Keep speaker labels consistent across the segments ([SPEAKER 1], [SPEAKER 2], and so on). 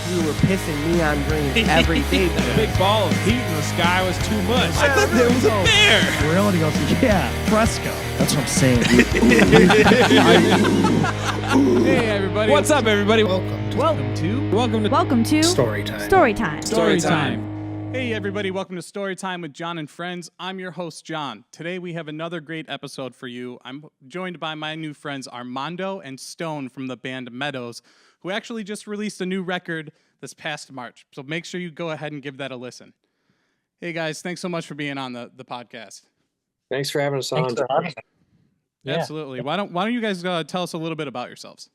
[SPEAKER 1] we were pissing neon green every day.
[SPEAKER 2] The big ball of heat in the sky was too much.
[SPEAKER 3] I thought there was a bear.
[SPEAKER 4] Reality goes, yeah, fresco. That's what I'm saying.
[SPEAKER 2] Hey, everybody. What's up, everybody?
[SPEAKER 3] Welcome to
[SPEAKER 5] StouryTime.
[SPEAKER 2] Hey, everybody. Welcome to StouryTime with John and Friends. I'm your host, John. Today, we have another great episode for you. I'm joined by my new friends, Armando and Stone from the band Meadows, who actually just released a new record this past March. So make sure you go ahead and give that a listen. Hey, guys. Thanks so much for being on the podcast.
[SPEAKER 6] Thanks for having us on.
[SPEAKER 5] Thanks for having us.
[SPEAKER 2] Yeah. Absolutely. Why don't you guys tell us a little bit about yourselves?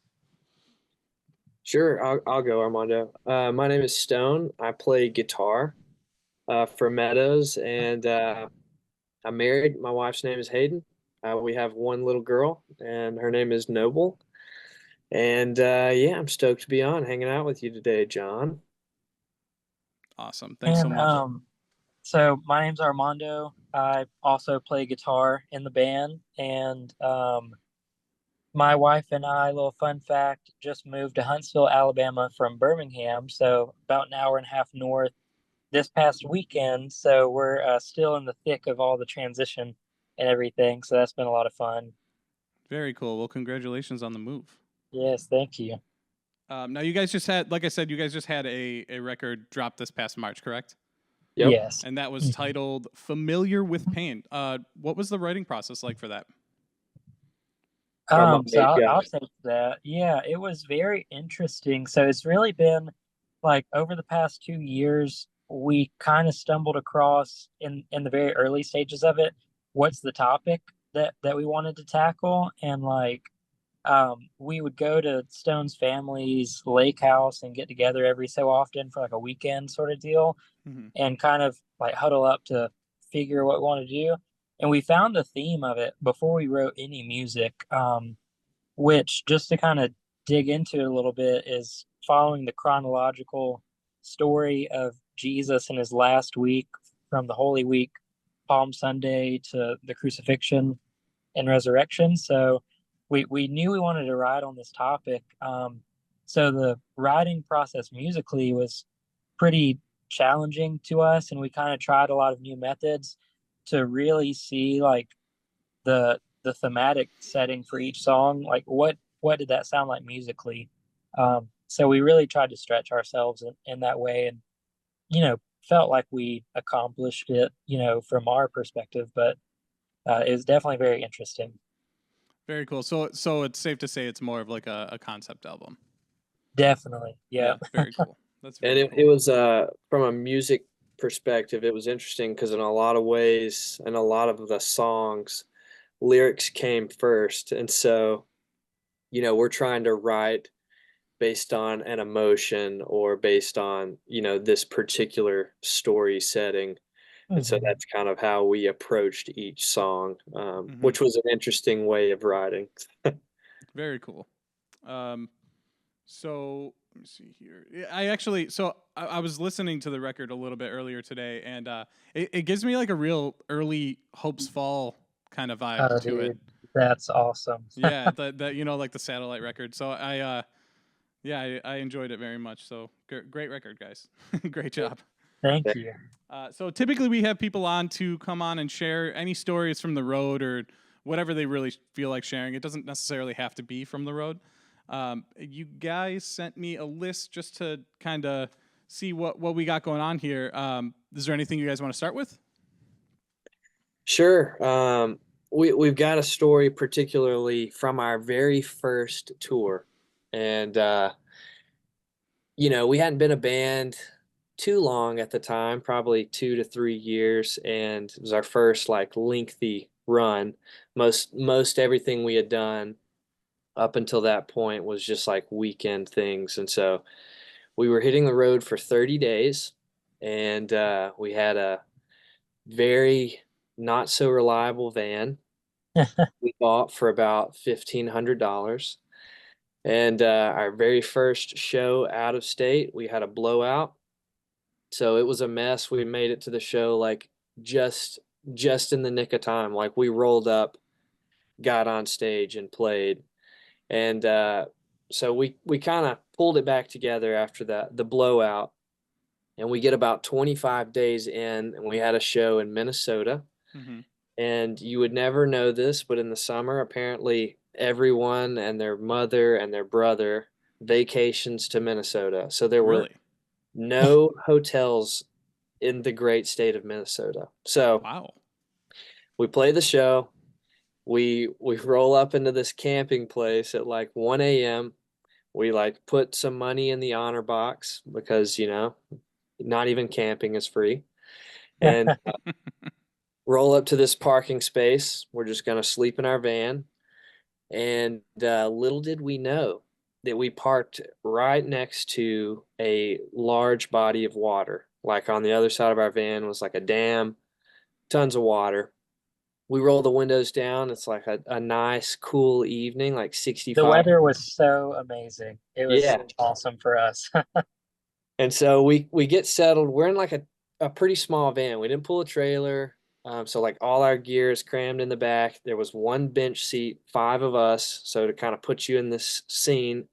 [SPEAKER 6] Sure, I'll go, Armando. My name is Stone. I play guitar for Meadows, and I'm married. My wife's name is Hayden. We have one little girl, and her name is Noble. And yeah, I'm stoked to be on hanging out with you today, John.
[SPEAKER 2] Awesome. Thanks so much.
[SPEAKER 5] So my name's Armando. I also play guitar in the band, and my wife and I, little fun fact, just moved to Huntsville, Alabama from Birmingham, so about an hour and a half north this past weekend. So we're still in the thick of all the transition and everything, so that's been a lot of fun.
[SPEAKER 2] Very cool. Well, congratulations on the move.
[SPEAKER 5] Yes, thank you.
[SPEAKER 2] Now, you guys just had, like I said, a record drop this past March, correct?
[SPEAKER 6] Yep.
[SPEAKER 5] Yes.
[SPEAKER 2] And that was titled Familiar with Pain. What was the writing process like for that?
[SPEAKER 5] So I'll say that. Yeah, it was very interesting. So it's really been like over the past 2 years, we kind of stumbled across in the very early stages of it, what's the topic that we wanted to tackle. And like, we would go to Stone's family's lake house and get together every so often for like a weekend sort of deal, and kind of like huddle up to figure what we want to do. And we found the theme of it before we wrote any music, which, just to kind of dig into it a little bit, is following the chronological story of Jesus in his last week, from the Holy Week, Palm Sunday, to the crucifixion and resurrection. So we knew we wanted to write on this topic. So the writing process musically was pretty challenging to us, and we kind of tried a lot of new methods to really see like the thematic setting for each song, like what did that sound like musically. So we really tried to stretch ourselves in that way, and felt like we accomplished it from our perspective, but it was definitely very interesting.
[SPEAKER 2] Very cool. So it's safe to say it's more of like a concept album.
[SPEAKER 5] Definitely. Yeah.
[SPEAKER 2] Very cool. That's
[SPEAKER 6] And it was from a music perspective, it was interesting because in a lot of ways, and a lot of the songs, lyrics came first. And so, we're trying to write based on an emotion or based on, this particular story setting. And so that's kind of how we approached each song, which was an interesting way of writing.
[SPEAKER 2] Very cool. So let me see here. I was listening to the record a little bit earlier today, and it gives me like a real early Hopes Fall kind of vibe to it.
[SPEAKER 5] That's awesome.
[SPEAKER 2] Yeah, like the Satellite record. So I enjoyed it very much. So great record, guys. Great job.
[SPEAKER 5] Thank you.
[SPEAKER 2] So typically we have people on to come on and share any stories from the road or whatever they really feel like sharing. It doesn't necessarily have to be from the road. You guys sent me a list just to kind of see what we got going on here. Is there anything you guys want to start with?
[SPEAKER 6] Sure. We've got a story particularly from our very first tour. And, we hadn't been a band too long at the time, probably 2 to 3 years. And it was our first like lengthy run. Most everything we had done up until that point was just like weekend things. And so we were hitting the road for 30 days, and we had a very not so reliable van we bought for about $1,500. And our very first show out of state, we had a blowout. So it was a mess. We made it to the show like just in the nick of time. Like we rolled up, got on stage and played. And so we kind of pulled it back together after the blowout, and we get about 25 days in, and we had a show in Minnesota.
[SPEAKER 2] Mm-hmm.
[SPEAKER 6] And you would never know this, but in the summer, apparently everyone and their mother and their brother vacations to Minnesota. So there were
[SPEAKER 2] Really?
[SPEAKER 6] no hotels in the great state of Minnesota. So
[SPEAKER 2] Wow.
[SPEAKER 6] we play the show. We roll up into this camping place at like 1 a.m. We like put some money in the honor box because, not even camping is free. And roll up to this parking space. We're just going to sleep in our van. And little did we know that we parked right next to a large body of water. Like on the other side of our van was like a dam, tons of water. We roll the windows down. It's like a nice, cool evening, like
[SPEAKER 5] The
[SPEAKER 6] 65.
[SPEAKER 5] weather was so amazing. It was
[SPEAKER 6] Yeah.
[SPEAKER 5] awesome for us.
[SPEAKER 6] And so we get settled. We're in like a pretty small van. We didn't pull a trailer. So like all our gear is crammed in the back. There was one bench seat, 5 of us. So to kind of put you in this scene,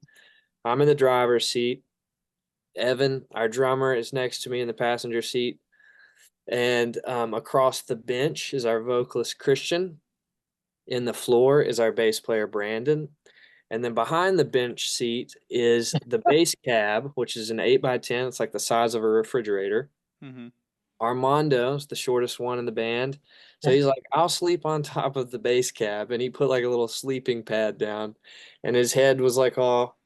[SPEAKER 6] I'm in the driver's seat. Evan, our drummer, is next to me in the passenger seat. And across the bench is our vocalist Christian. In the floor is our bass player Brandon. And then behind the bench seat is the bass cab, which is an 8x10. It's like the size of a refrigerator.
[SPEAKER 2] Mm-hmm.
[SPEAKER 6] Armando's the shortest one in the band. So he's like, I'll sleep on top of the bass cab. And he put like a little sleeping pad down. And his head was like all,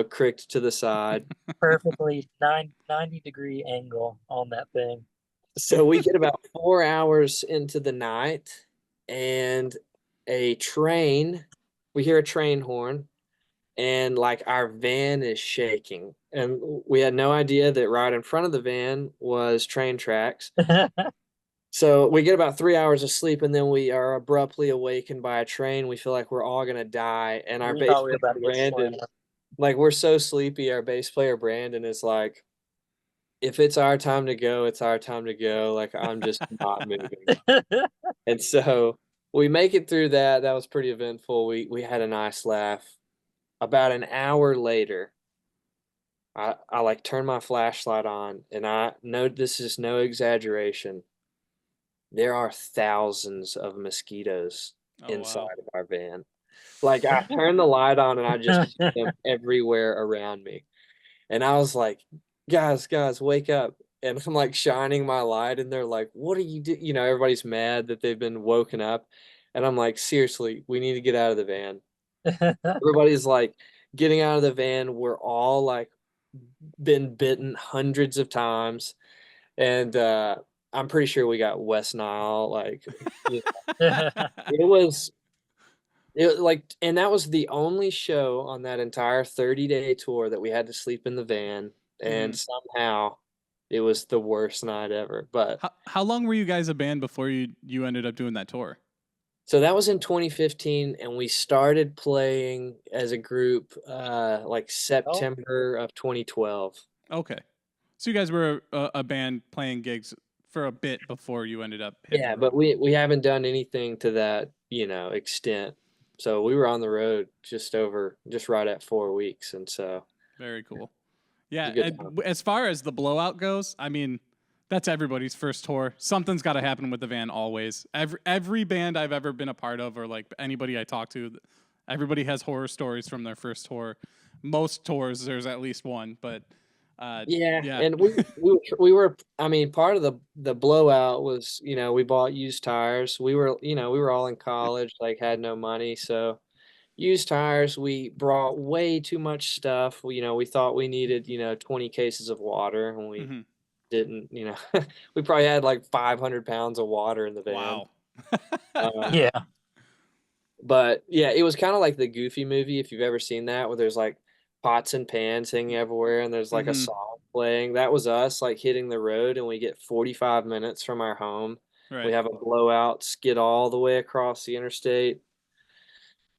[SPEAKER 6] cricked to the side.
[SPEAKER 5] Perfectly 90-degree angle on that thing.
[SPEAKER 6] So we get about 4 hours into the night, and we hear a train horn, and like our van is shaking. And we had no idea that right in front of the van was train tracks. So we get about 3 hours of sleep, and then we are abruptly awakened by a train. We feel like we're all gonna die. And our
[SPEAKER 5] We
[SPEAKER 6] bass
[SPEAKER 5] thought we were
[SPEAKER 6] player
[SPEAKER 5] about to get
[SPEAKER 6] Brandon,
[SPEAKER 5] slammed.
[SPEAKER 6] like we're so sleepy, our bass player Brandon is like, if it's our time to go, it's our time to go. Like I'm just not moving. And so we make it through that. That was pretty eventful. We had a nice laugh. About an hour later, I like turn my flashlight on, and I know this is no exaggeration. There are thousands of mosquitoes
[SPEAKER 2] Oh,
[SPEAKER 6] inside
[SPEAKER 2] wow.
[SPEAKER 6] of our van. Like I turn the light on and I just see them everywhere around me. And I was like, guys, wake up. And I'm like shining my light, and they're like, what are you doing? Everybody's mad that they've been woken up. And I'm like, seriously, we need to get out of the van. Everybody's like getting out of the van. We're all like been bitten hundreds of times. And I'm pretty sure we got West Nile. Like, it was like, and that was the only show on that entire 30-day tour that we had to sleep in the van. And somehow it was the worst night ever. But
[SPEAKER 2] How long were you guys a band before you ended up doing that tour?
[SPEAKER 6] so that was in 2015, and we started playing as a group like September of 2012.
[SPEAKER 2] Okay. So you guys were a band playing gigs for a bit before you ended up hitting
[SPEAKER 6] Yeah,
[SPEAKER 2] the
[SPEAKER 6] but
[SPEAKER 2] road.
[SPEAKER 6] we haven't done anything to that, extent. So we were on the road just right at 4 weeks, and so
[SPEAKER 2] Very cool.
[SPEAKER 6] a
[SPEAKER 2] Yeah,
[SPEAKER 6] good
[SPEAKER 2] and
[SPEAKER 6] time.
[SPEAKER 2] as far as the blowout goes, I mean, that's everybody's first tour. Something's got to happen with the van always. Every band I've ever been a part of, or like anybody I talk to, everybody has horror stories from their first tour. Most tours, there's at least one, but
[SPEAKER 6] Yeah,
[SPEAKER 2] yeah.
[SPEAKER 6] and we were. I mean, part of the blowout was, we bought used tires. We were all in college, like had no money, so used tires. We brought way too much stuff. We thought we needed 20 cases of water, and we
[SPEAKER 2] Mhm.
[SPEAKER 6] didn't. We probably had like 500 pounds of water in the van.
[SPEAKER 2] Wow.
[SPEAKER 5] Yeah.
[SPEAKER 6] But yeah, it was kind of like the Goofy movie, if you've ever seen that, where there's like pots and pans hanging everywhere, and there's like a
[SPEAKER 2] Mhm.
[SPEAKER 6] song playing. That was us like hitting the road, and we get 45 minutes from our home. We
[SPEAKER 2] Right.
[SPEAKER 6] have a blowout, skid all the way across the interstate.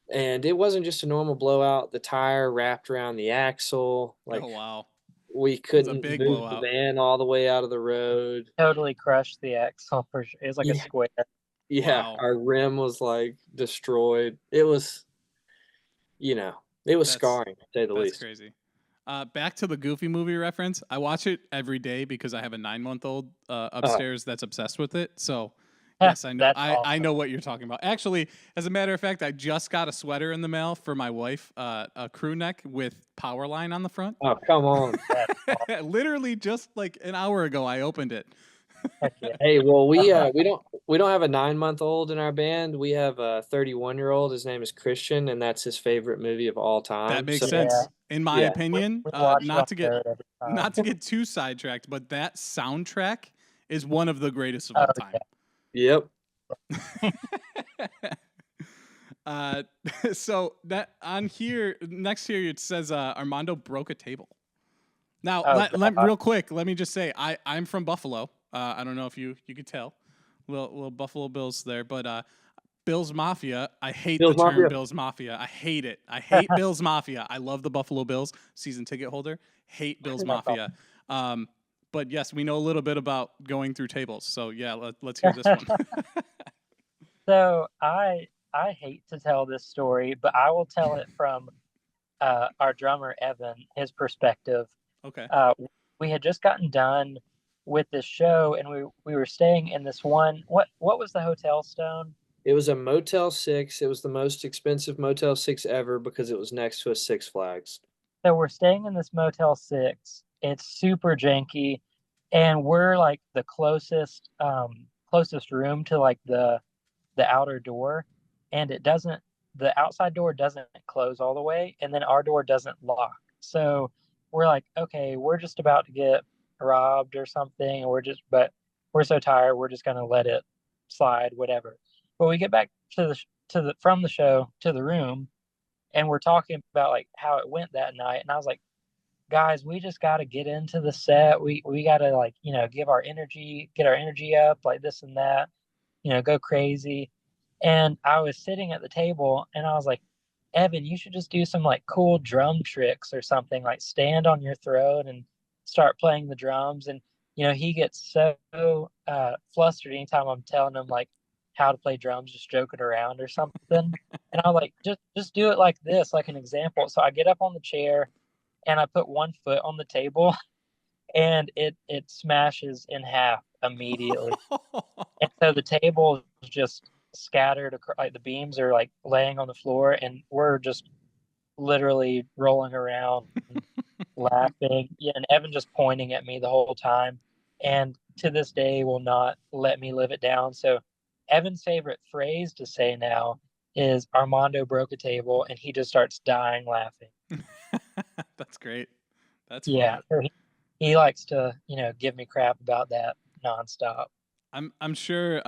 [SPEAKER 6] And it wasn't just a normal blowout. The tire wrapped around the axle. Like
[SPEAKER 2] Oh wow.
[SPEAKER 6] we
[SPEAKER 2] It was a
[SPEAKER 6] couldn't
[SPEAKER 2] big
[SPEAKER 6] move the
[SPEAKER 2] blowout.
[SPEAKER 6] van all the way out of the road.
[SPEAKER 5] Totally crushed the axle for sure. It was like a
[SPEAKER 6] Yeah.
[SPEAKER 5] square.
[SPEAKER 6] Yeah,
[SPEAKER 2] Wow.
[SPEAKER 6] our rim was like destroyed. It was, It was
[SPEAKER 2] That's-
[SPEAKER 6] scarring, to say the
[SPEAKER 2] That's
[SPEAKER 6] least.
[SPEAKER 2] crazy. Back to the Goofy movie reference. I watch it every day because I have a 9-month-old upstairs that's obsessed with it. So yes, I know.
[SPEAKER 5] That's
[SPEAKER 2] I
[SPEAKER 5] awesome.
[SPEAKER 2] know what you're talking about. Actually, as a matter of fact, I just got a sweater in the mail for my wife, a crew neck with power line on the front.
[SPEAKER 6] Oh, come on.
[SPEAKER 2] Literally just like an hour ago, I opened it.
[SPEAKER 5] Heck yeah.
[SPEAKER 6] Hey, well, we don't have a 9-month-old in our band. We have a 31-year-old. His name is Christian, and that's his favorite movie of all time.
[SPEAKER 2] That makes
[SPEAKER 6] So,
[SPEAKER 2] sense,
[SPEAKER 5] Yeah.
[SPEAKER 2] in my
[SPEAKER 6] Yeah.
[SPEAKER 2] opinion.
[SPEAKER 5] We watch it on
[SPEAKER 2] Not to
[SPEAKER 5] third every time.
[SPEAKER 2] not to get too sidetracked, but that soundtrack is one of the greatest of
[SPEAKER 5] Oh,
[SPEAKER 2] all time.
[SPEAKER 6] Yep.
[SPEAKER 2] So that on here next here it says Armando broke a table. Now
[SPEAKER 5] Oh, God.
[SPEAKER 2] real quick, let me just say I'm from Buffalo. I don't know if you could tell, little Buffalo Bills there, but Bills Mafia. I hate
[SPEAKER 6] Bills
[SPEAKER 2] the term
[SPEAKER 6] Mafia.
[SPEAKER 2] Bills Mafia. I hate it. I hate Bills Mafia. I love the Buffalo Bills, season ticket holder. Hate Bills
[SPEAKER 5] That's
[SPEAKER 2] Mafia. But yes, we know a little bit about going through tables. So yeah, let's hear this one.
[SPEAKER 5] So I hate to tell this story, but I will tell it from our drummer Evan, his perspective.
[SPEAKER 2] Okay.
[SPEAKER 5] We had just gotten done with this show, and we were staying in this one. What was the hotel, Stone?
[SPEAKER 6] It was a Motel 6. It was the most expensive Motel 6 ever because it was next to a Six Flags.
[SPEAKER 5] So we're staying in this Motel 6. It's super janky, and we're like the closest room to like the outer door, and the outside door doesn't close all the way, and then our door doesn't lock. So we're like, okay, we're just about to get robbed or something, and but we're so tired, we're just gonna let it slide, whatever. But we get back from the show to the room, and we're talking about like how it went that night, and I was like, guys, we just got to get into the set. We got to like, get our energy up, like this and that, go crazy. And I was sitting at the table, and I was like, Evan, you should just do some like cool drum tricks or something, like stand on your throat and start playing the drums. And he gets so flustered anytime I'm telling him like how to play drums, just joking around or something. And I was like, just do it like this, like an example. So I get up on the chair and I put one foot on the table, and it smashes in half immediately. And so the table is just scattered, like the beams are like laying on the floor, and we're just literally rolling around laughing. Yeah, and Evan just pointing at me the whole time, and to this day will not let me live it down. So Evan's favorite phrase to say now is Armando broke a table, and he just starts dying laughing.
[SPEAKER 2] That's great. That's
[SPEAKER 5] Yeah,
[SPEAKER 2] funny.
[SPEAKER 5] so he likes to give me crap about that nonstop.
[SPEAKER 2] I'm sure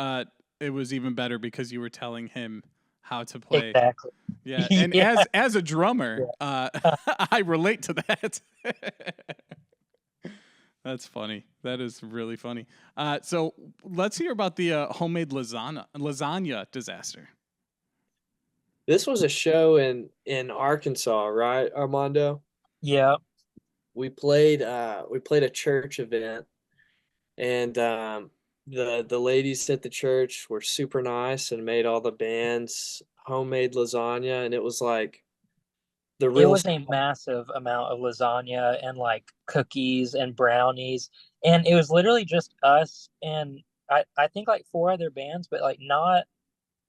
[SPEAKER 2] it was even better because you were telling him how to play.
[SPEAKER 5] Exactly.
[SPEAKER 2] Yeah, and
[SPEAKER 5] Yeah.
[SPEAKER 2] as a drummer, I relate to that. That's funny. That is really funny. So let's hear about the homemade lasagna disaster.
[SPEAKER 6] This was a show in Arkansas, right, Armando?
[SPEAKER 5] Yeah.
[SPEAKER 6] We played a church event, and the ladies at the church were super nice and made all the bands homemade lasagna, and it was like
[SPEAKER 5] It was a massive amount of lasagna and like cookies and brownies, and it was literally just us and I think like 4 other bands, but like not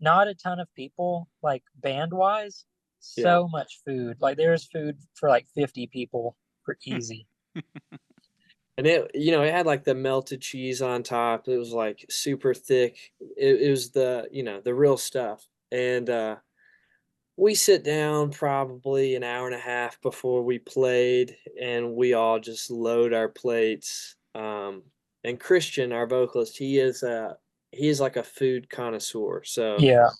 [SPEAKER 5] a ton of people, like band wise. So much food. Like there's food for like 50 people for easy.
[SPEAKER 6] And it had like the melted cheese on top. It was like super thick. It was the real stuff. And we sit down probably an hour and a half before we played, and we all just load our plates. And Christian, our vocalist, he is like a food connoisseur. So
[SPEAKER 5] Yeah.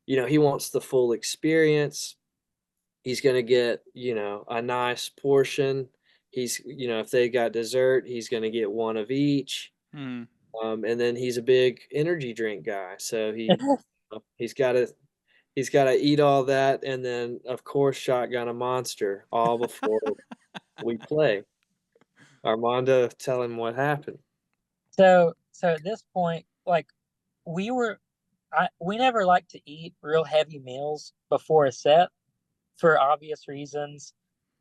[SPEAKER 6] he wants the full experience. He's gonna get a nice portion. He's if they got dessert, he's gonna get one of each.
[SPEAKER 2] Hmm.
[SPEAKER 6] And then he's a big energy drink guy, so he's got to eat all that, and then of course shotgun a monster all before we play. Armando, tell him what happened.
[SPEAKER 5] So at this point, like we never like to eat real heavy meals before a set. for obvious reasons.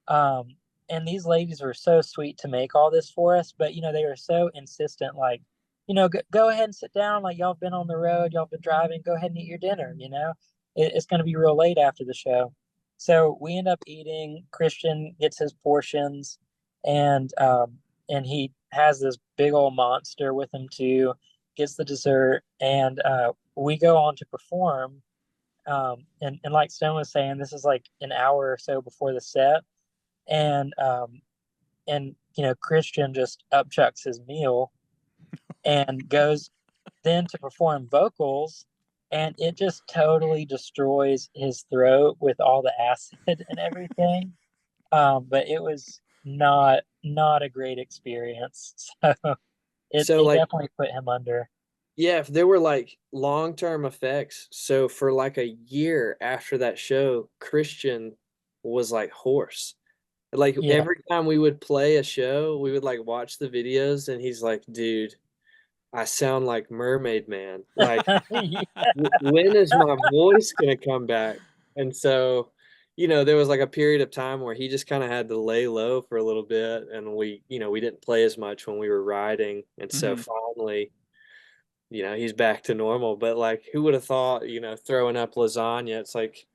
[SPEAKER 5] And these ladies were so sweet to make all this for us, but they were so insistent, like, go ahead and sit down. Like, y'all have been on the road, y'all been driving, go ahead and eat your dinner. It's going to be real late after the show. So we end up eating. Christian gets his portions, and he has this big old monster with him too, gets the dessert, and we go on to perform. And like Stone was saying, this is like an hour or so before the set, and Christian just upchucks his meal and goes then to perform vocals, and it just totally destroys his throat with all the acid and everything. But it was not a great experience. So it
[SPEAKER 6] like,
[SPEAKER 5] definitely put him under.
[SPEAKER 6] yeah, there were like long-term effects. So for like a year after that show, Christian was like hoarse. Like
[SPEAKER 5] Yeah.
[SPEAKER 6] every time we would play a show, we would like watch the videos, and he's like, dude, I sound like Mermaid Man. Like,
[SPEAKER 5] Yeah.
[SPEAKER 6] when is my voice gonna come back? And so, there was like a period of time where he just kind of had to lay low for a little bit, and we didn't play as much when we were riding. And so finally, he's back to normal. But like, who would have thought, throwing up lasagna, it's like,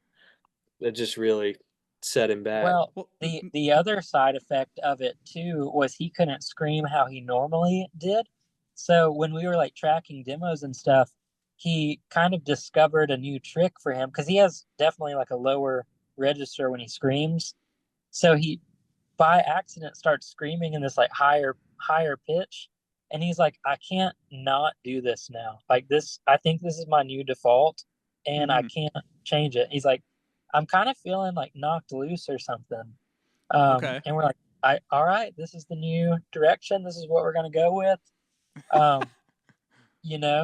[SPEAKER 6] it just really set him back.
[SPEAKER 5] Well, the other side effect of it too was he couldn't scream how he normally did. So when we were like tracking demos and stuff, he kind of discovered a new trick for him, because he has definitely like a lower register when he screams. So he by accident starts screaming in this like higher pitch, and he's like, I can't not do this now. Like, this, I think this is my new default, and I can't change it. He's like, I'm kind of feeling like knocked loose or something.
[SPEAKER 2] Okay.
[SPEAKER 5] And we're like, all right, this is the new direction. This is what we're going to go with.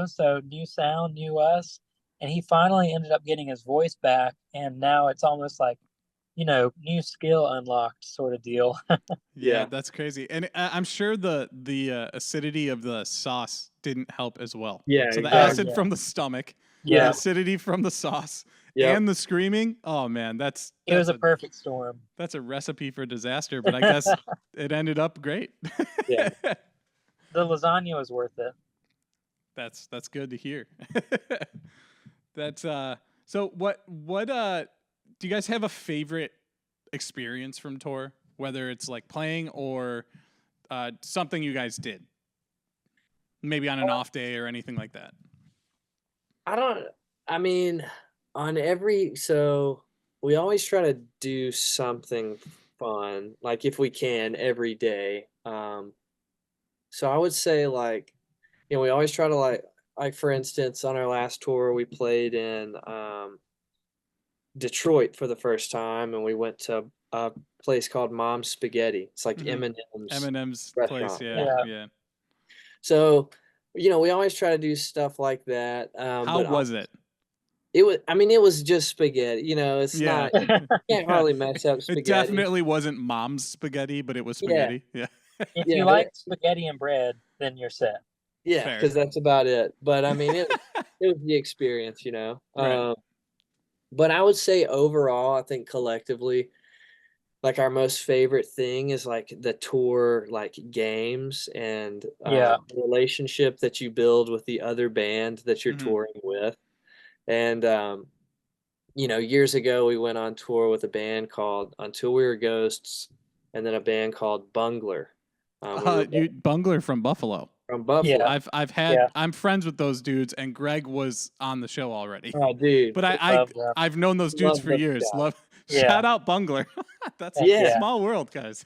[SPEAKER 5] So new sound, new us. And he finally ended up getting his voice back. And now it's almost like, new skill unlocked sort of deal.
[SPEAKER 2] Yeah, that's crazy. And I'm sure the acidity of the sauce didn't help as well.
[SPEAKER 6] Yeah,
[SPEAKER 2] So the
[SPEAKER 6] exactly.
[SPEAKER 2] acid from the stomach, the
[SPEAKER 5] Yeah.
[SPEAKER 2] acidity from the sauce,
[SPEAKER 6] Yep.
[SPEAKER 2] and the screaming. Oh man,
[SPEAKER 5] It was a perfect storm.
[SPEAKER 2] That's a recipe for disaster, but I guess it ended up great.
[SPEAKER 6] Yeah.
[SPEAKER 5] The lasagna was worth it.
[SPEAKER 2] That's good to hear. That's so what do you guys have a favorite experience from tour, whether it's like playing or something you guys did, maybe on an off day or anything like that?
[SPEAKER 6] So we always try to do something fun, like if we can, every day. So I would say, like, we always try to like for instance, on our last tour, we played in Detroit for the first time, and we went to a place called Mom's Spaghetti. It's like
[SPEAKER 2] Eminem's
[SPEAKER 6] restaurant.
[SPEAKER 2] place, yeah.
[SPEAKER 6] So, we always try to do stuff like that.
[SPEAKER 2] How was it?
[SPEAKER 6] It was just spaghetti. It's not, you can't hardly mess up spaghetti.
[SPEAKER 2] It definitely wasn't Mom's spaghetti, but it was spaghetti. Yeah.
[SPEAKER 5] If you like spaghetti and bread, then you're set.
[SPEAKER 6] Yeah, because that's about it. But it was the experience,
[SPEAKER 2] Right.
[SPEAKER 6] But I would say overall, I think collectively, like, our most favorite thing is like the tour, like, games and the relationship that you build with the other band that you're touring with. And years ago we went on tour with a band called Until We Were Ghosts, and then a band called Bungler.
[SPEAKER 2] Bungler from Buffalo.
[SPEAKER 6] From Buffalo.
[SPEAKER 2] Yeah. I'm friends with those dudes, and Greg was on the show already.
[SPEAKER 6] Oh, dude!
[SPEAKER 2] But I've known those dudes for years. Shout out Bungler. That's a small world, guys.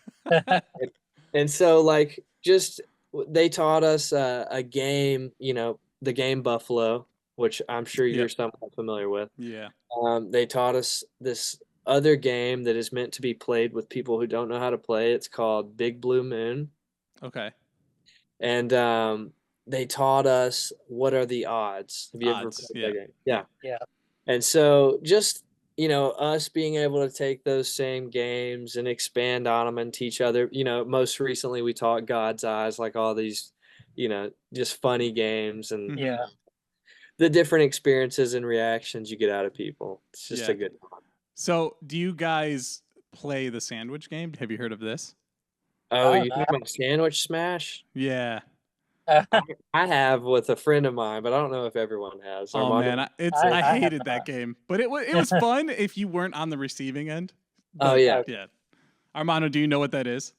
[SPEAKER 6] And so, like, just they taught us a game, the game Buffalo, which I'm sure you're somewhat familiar with.
[SPEAKER 2] Yeah.
[SPEAKER 6] They taught us this other game that is meant to be played with people who don't know how to play. It's called Big Blue Moon.
[SPEAKER 2] Okay.
[SPEAKER 6] And they taught us what are the odds. Have you ever played that game? Yeah.
[SPEAKER 5] Yeah.
[SPEAKER 6] And so just, us being able to take those same games and expand on them and teach other, most recently we taught God's Eyes, like all these, just funny games and the different experiences and reactions you get out of people. It's just a good time.
[SPEAKER 2] So, do you guys play the sandwich game? Have you heard of this?
[SPEAKER 6] Oh,
[SPEAKER 5] Oh,
[SPEAKER 6] you
[SPEAKER 5] no.
[SPEAKER 6] talking about Sandwich Smash?
[SPEAKER 2] Yeah.
[SPEAKER 6] I have with a friend of mine, but I don't know if everyone has.
[SPEAKER 2] Oh
[SPEAKER 6] Armando?
[SPEAKER 2] man,
[SPEAKER 5] I
[SPEAKER 2] I
[SPEAKER 5] have
[SPEAKER 2] hated that
[SPEAKER 5] not.
[SPEAKER 2] game, but it was fun if you weren't on the receiving end.
[SPEAKER 6] Oh,
[SPEAKER 2] But,
[SPEAKER 6] yeah.
[SPEAKER 2] yeah. Armando, do you know what that is?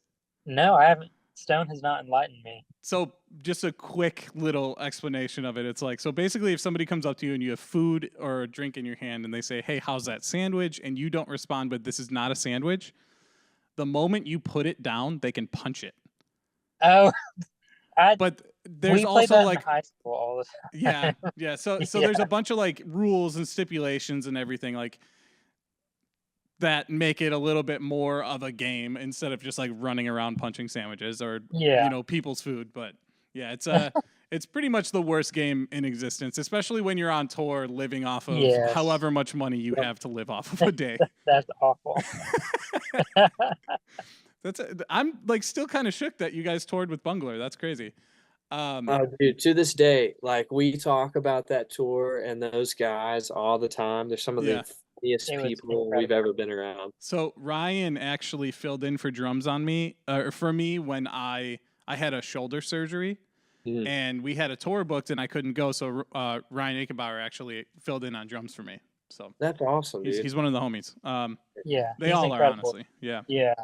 [SPEAKER 5] No, I haven't. Stone has not enlightened me.
[SPEAKER 2] So, just a quick little explanation of it. It's like, so basically, if somebody comes up to you and you have food or a drink in your hand and they say, "Hey, how's that sandwich?" and you don't respond, but this is not a sandwich, the moment you put it down, they can punch it.
[SPEAKER 5] Oh,
[SPEAKER 2] But there's
[SPEAKER 5] we played
[SPEAKER 2] also
[SPEAKER 5] that
[SPEAKER 2] like,
[SPEAKER 5] in high school all the time.
[SPEAKER 2] yeah. So
[SPEAKER 5] Yeah.
[SPEAKER 2] there's a bunch of like rules and stipulations and everything like that make it a little bit more of a game instead of just like running around punching sandwiches or
[SPEAKER 5] Yeah.
[SPEAKER 2] people's food. But yeah, it's pretty much the worst game in existence, especially when you're on tour living off of
[SPEAKER 5] Yes.
[SPEAKER 2] however much money you have to live off of a day.
[SPEAKER 5] That's awful.
[SPEAKER 2] I'm like still kind of shook that you guys toured with Bungler. That's crazy.
[SPEAKER 6] Oh, dude, to this day, like we talk about that tour and those guys all the time. They're some of
[SPEAKER 2] Yeah.
[SPEAKER 6] the funniest
[SPEAKER 5] It was
[SPEAKER 6] people we've
[SPEAKER 5] incredible.
[SPEAKER 6] ever been around.
[SPEAKER 2] So Ryan actually filled in for drums on me, or for me when I had a shoulder surgery,
[SPEAKER 6] Mhm.
[SPEAKER 2] and we had a tour booked and I couldn't go. So Ryan Aikenbauer actually filled in on drums for me. So
[SPEAKER 6] That's awesome, dude.
[SPEAKER 2] he's one of the homies.
[SPEAKER 5] Yeah.
[SPEAKER 2] They
[SPEAKER 5] he's
[SPEAKER 2] all
[SPEAKER 5] incredible.
[SPEAKER 2] are, honestly. Yeah.
[SPEAKER 5] Yeah.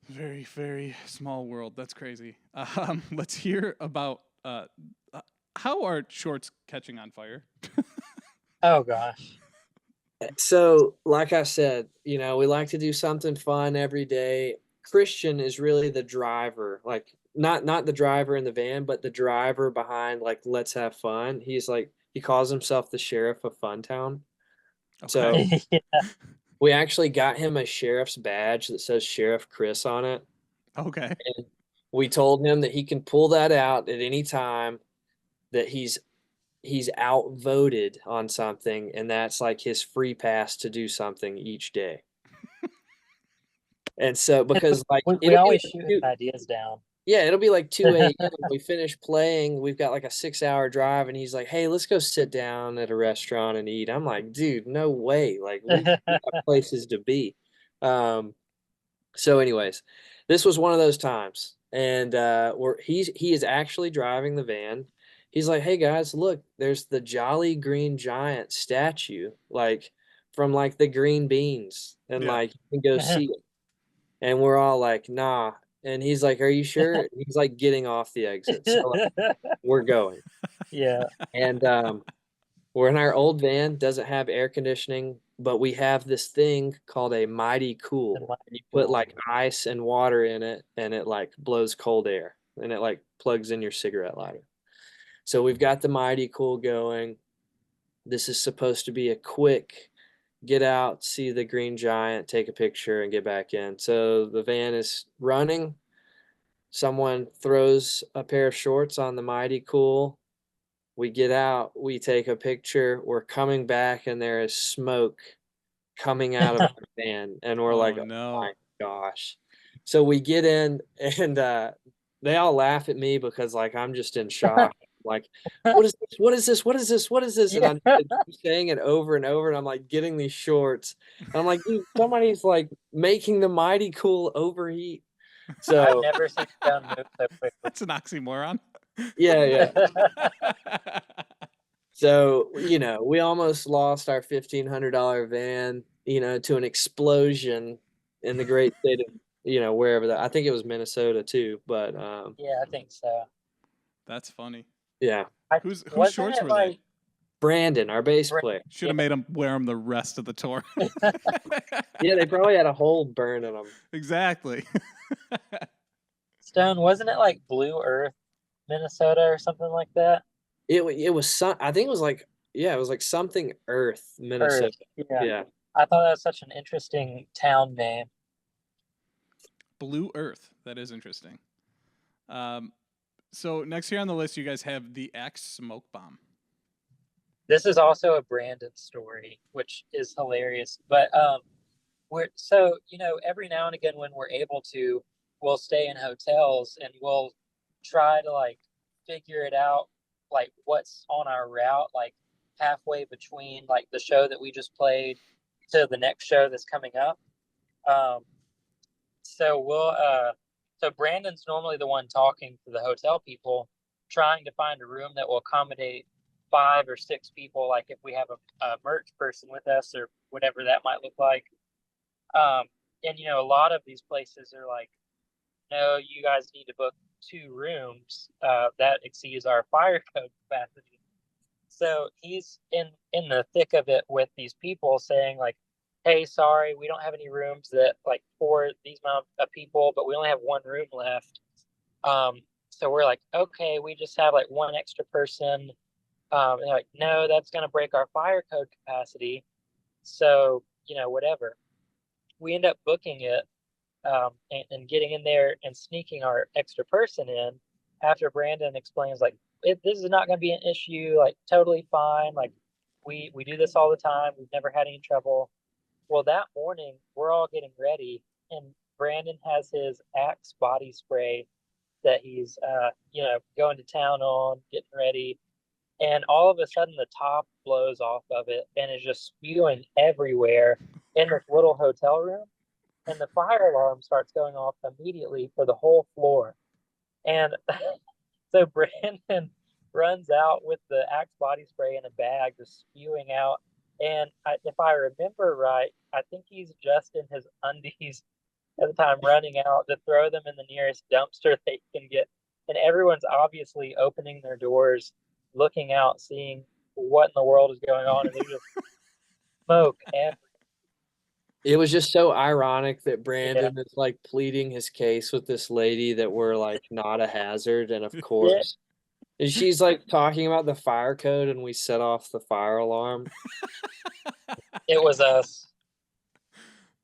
[SPEAKER 2] Very, very small world. That's crazy. Let's hear about how are shorts catching on fire?
[SPEAKER 5] Oh gosh.
[SPEAKER 6] So, like I said, we like to do something fun every day. Christian is really the driver, like not the driver in the van, but the driver behind like let's have fun. He's like he calls himself the sheriff of Funtown. So
[SPEAKER 2] Okay.
[SPEAKER 5] Yeah.
[SPEAKER 6] we actually got him a sheriff's badge that says Sheriff Chris on it.
[SPEAKER 2] Okay.
[SPEAKER 6] And we told him that he can pull that out at any time that he's outvoted on something, and that's like his free pass to do something each day. And so because like
[SPEAKER 5] We
[SPEAKER 6] it'll be
[SPEAKER 5] always
[SPEAKER 6] like
[SPEAKER 5] shoot
[SPEAKER 6] two-
[SPEAKER 5] ideas down.
[SPEAKER 6] yeah, it'll be like 2 a.m. We finish playing, we've got like a 6-hour drive, and he's like, "Hey, let's go sit down at a restaurant and eat." I'm like, "Dude, no way. Like we got places to be." So anyways, this was one of those times. And he is actually driving the van. He's like, "Hey guys, look, there's the Jolly Green Giant statue, like from like the green beans, and
[SPEAKER 2] Yeah.
[SPEAKER 6] like you can go see it." And we're all like, "Nah." And he's like, "Are you sure?" And he's like getting off the exit. So like, we're going.
[SPEAKER 5] Yeah.
[SPEAKER 6] And we're in our old van, doesn't have air conditioning, but we have this thing called a Mighty Cool.
[SPEAKER 5] The Mighty
[SPEAKER 6] You put
[SPEAKER 5] Cool.
[SPEAKER 6] like ice and water in it, and it like blows cold air, and it like plugs in your cigarette lighter. So we've got the Mighty Cool going. This is supposed to be a quick get out, see the green giant, take a picture, and get back in. So the van is running. Someone throws a pair of shorts on the Mighty Cool. We get out, we take a picture, we're coming back, and there is smoke coming out of our van. And we're like, "Oh
[SPEAKER 2] no.
[SPEAKER 6] my gosh." So we get in, and they all laugh at me because like I'm just in shock. Like, what is this? What is this? What is this? What is this? And I'm saying it over and over, and I'm like getting these shorts. And I'm like, dude, somebody's like making the Mighty Cool overheat.
[SPEAKER 5] I've
[SPEAKER 6] So
[SPEAKER 5] never seen Stone move so quickly.
[SPEAKER 2] That's an oxymoron.
[SPEAKER 6] yeah. So, we almost lost our $1,500 van, to an explosion in the great state of, wherever that, I think it was Minnesota too, but
[SPEAKER 5] Yeah, I think so.
[SPEAKER 2] That's funny.
[SPEAKER 6] yeah.
[SPEAKER 2] Whose
[SPEAKER 5] Wasn't
[SPEAKER 2] shorts
[SPEAKER 5] it
[SPEAKER 2] were
[SPEAKER 5] like
[SPEAKER 2] they?
[SPEAKER 6] Brandon, our bass player.
[SPEAKER 2] Should have made him wear them the rest of the tour.
[SPEAKER 6] Yeah, they probably had a hole burn in them.
[SPEAKER 2] Exactly.
[SPEAKER 5] Stone? Wasn't it like Blue Earth, Minnesota, or something like that?
[SPEAKER 6] It was I think it was like, yeah, it was like something Earth, Minnesota.
[SPEAKER 5] Earth. Yeah.
[SPEAKER 6] Yeah.
[SPEAKER 5] I thought that was such an interesting town name.
[SPEAKER 2] Blue Earth. That is interesting. So next here on the list, you guys have the Axe Smoke Bomb.
[SPEAKER 5] This is also a Brandon story, which is hilarious. But we're so every now and again when we're able to, we'll stay in hotels and we'll try to like figure it out, like what's on our route, like halfway between like the show that we just played to the next show that's coming up. So Brandon's normally the one talking to the hotel people, trying to find a room that will accommodate 5 or 6 people. Like if we have a merch person with us or whatever that might look like. And a lot of these places are like, no, you guys need to book 2 rooms. That exceeds our fire code capacity. So he's in the thick of it with these people saying like, hey, sorry, we don't have any rooms that like for these amount of people, but we only have 1 room left. So we're like, okay, we just have like 1 extra person. And they're like, no, that's going to break our fire code capacity. So, whatever. We end up booking it and getting in there and sneaking our extra person in after Brandon explains like, this is not going to be an issue, like totally fine. Like we do this all the time. We've never had any trouble. Well, that morning we're all getting ready and Brandon has his Axe body spray that he's, going to town on, getting ready. And all of a sudden the top blows off of it and is just spewing everywhere in this little hotel room. And the fire alarm starts going off immediately for the whole floor. And so Brandon runs out with the Axe body spray in a bag, just spewing out. And if I remember right, I think he's just in his undies at the time, running out to throw them in the nearest dumpster they can get. And everyone's obviously opening their doors, looking out, seeing what in the world is going on. And there's just smoke everywhere.
[SPEAKER 6] It was just so ironic that Brandon is like pleading his case with this lady that we're like not a hazard. And of course, and she's like talking about the fire code and we set off the fire alarm.
[SPEAKER 5] It was us.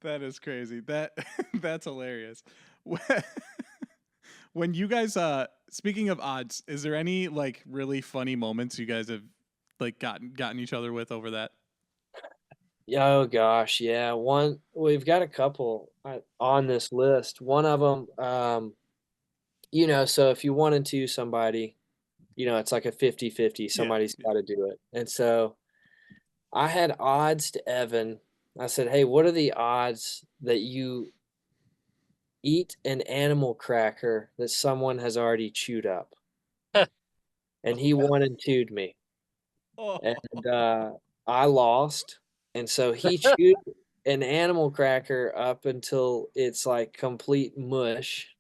[SPEAKER 2] That is crazy. That's hilarious. When you guys, speaking of odds, is there any like really funny moments you guys have like gotten each other with over that?
[SPEAKER 6] Oh gosh, yeah. We've got a couple on this list. One of them, so if you 1 and 2 somebody, it's like a 50-50. Somebody's got to do it. And so I had odds to Evan. I said, hey, what are the odds that you eat an animal cracker that someone has already chewed up? And he 1 and 2'd me. And I lost. And so he chewed an animal cracker up until it's like complete mush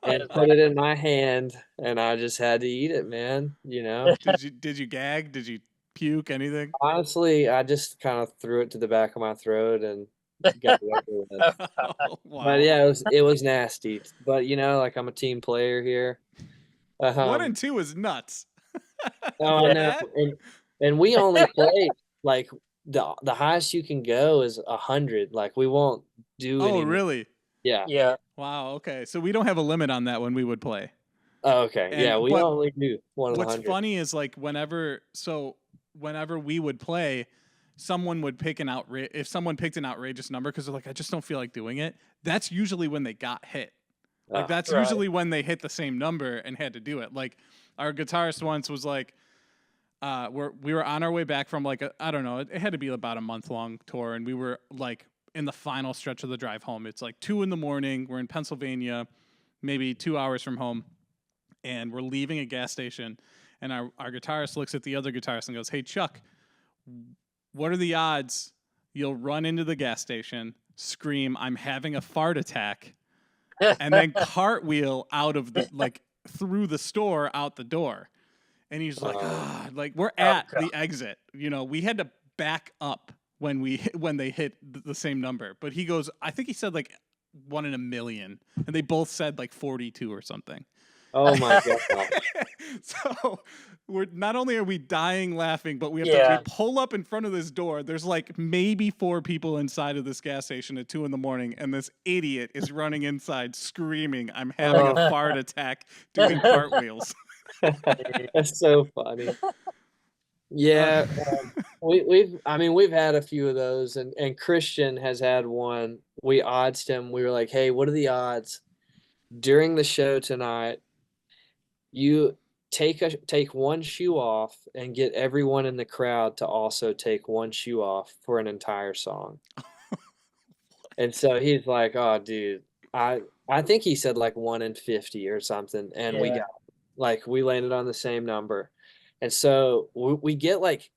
[SPEAKER 6] and put it in my hand, and I just had to eat it, man.
[SPEAKER 2] Did you gag? Did you puke? Anything?
[SPEAKER 6] Honestly, I just kind of threw it to the back of my throat and got it over with.
[SPEAKER 2] Oh, wow.
[SPEAKER 6] But yeah, it was nasty. But like I'm a team player here.
[SPEAKER 2] 1 and 2 is nuts.
[SPEAKER 6] Oh, I know. And we only play like the highest you can go is 100. Like we won't do any.
[SPEAKER 2] Oh, really?
[SPEAKER 6] Yeah.
[SPEAKER 5] Yeah.
[SPEAKER 2] Wow. Okay. So we don't have a limit on that when we would play.
[SPEAKER 6] Oh, okay. We only do 1 of 100.
[SPEAKER 2] What's funny is like whenever we would play, someone would pick if someone picked an outrageous number because they're like, I just don't feel like doing it. That's usually when they got hit. Like that's usually when they hit the same number and had to do it. Like our guitarist once was like, we were on our way back from like I don't know, it had to be about a month-long tour, and we were like in the final stretch of the drive home. It's like 2 a.m. We're in Pennsylvania, maybe 2 hours from home, and we're leaving a gas station. And our guitarist looks at the other guitarist and goes, "Hey Chuck, what are the odds you'll run into the gas station, scream, 'I'm having a fart attack,' and then cartwheel out of the like through the store out the door?" And he's like, like we're at the exit. We had to back up when they hit the same number. But he goes, I think he said like 1 in a million, and they both said like 42 or something.
[SPEAKER 6] Oh my god!
[SPEAKER 2] So we're not only are we dying laughing, but we have we pull up in front of this door. There's like maybe 4 people inside of this gas station at 2 a.m, and this idiot is running inside screaming, "I'm having a fart attack," doing cartwheels.
[SPEAKER 6] That's so funny. Yeah, we've had a few of those, and Christian has had one. We oddsed him. We were like, "Hey, what are the odds during the show tonight? You take one shoe off and get everyone in the crowd to also take one shoe off for an entire song. And so he's like, "Oh, dude, I think he said like 1 in 50 or something," and we
[SPEAKER 5] Yeah.
[SPEAKER 6] got like we landed on the same number. And so we get like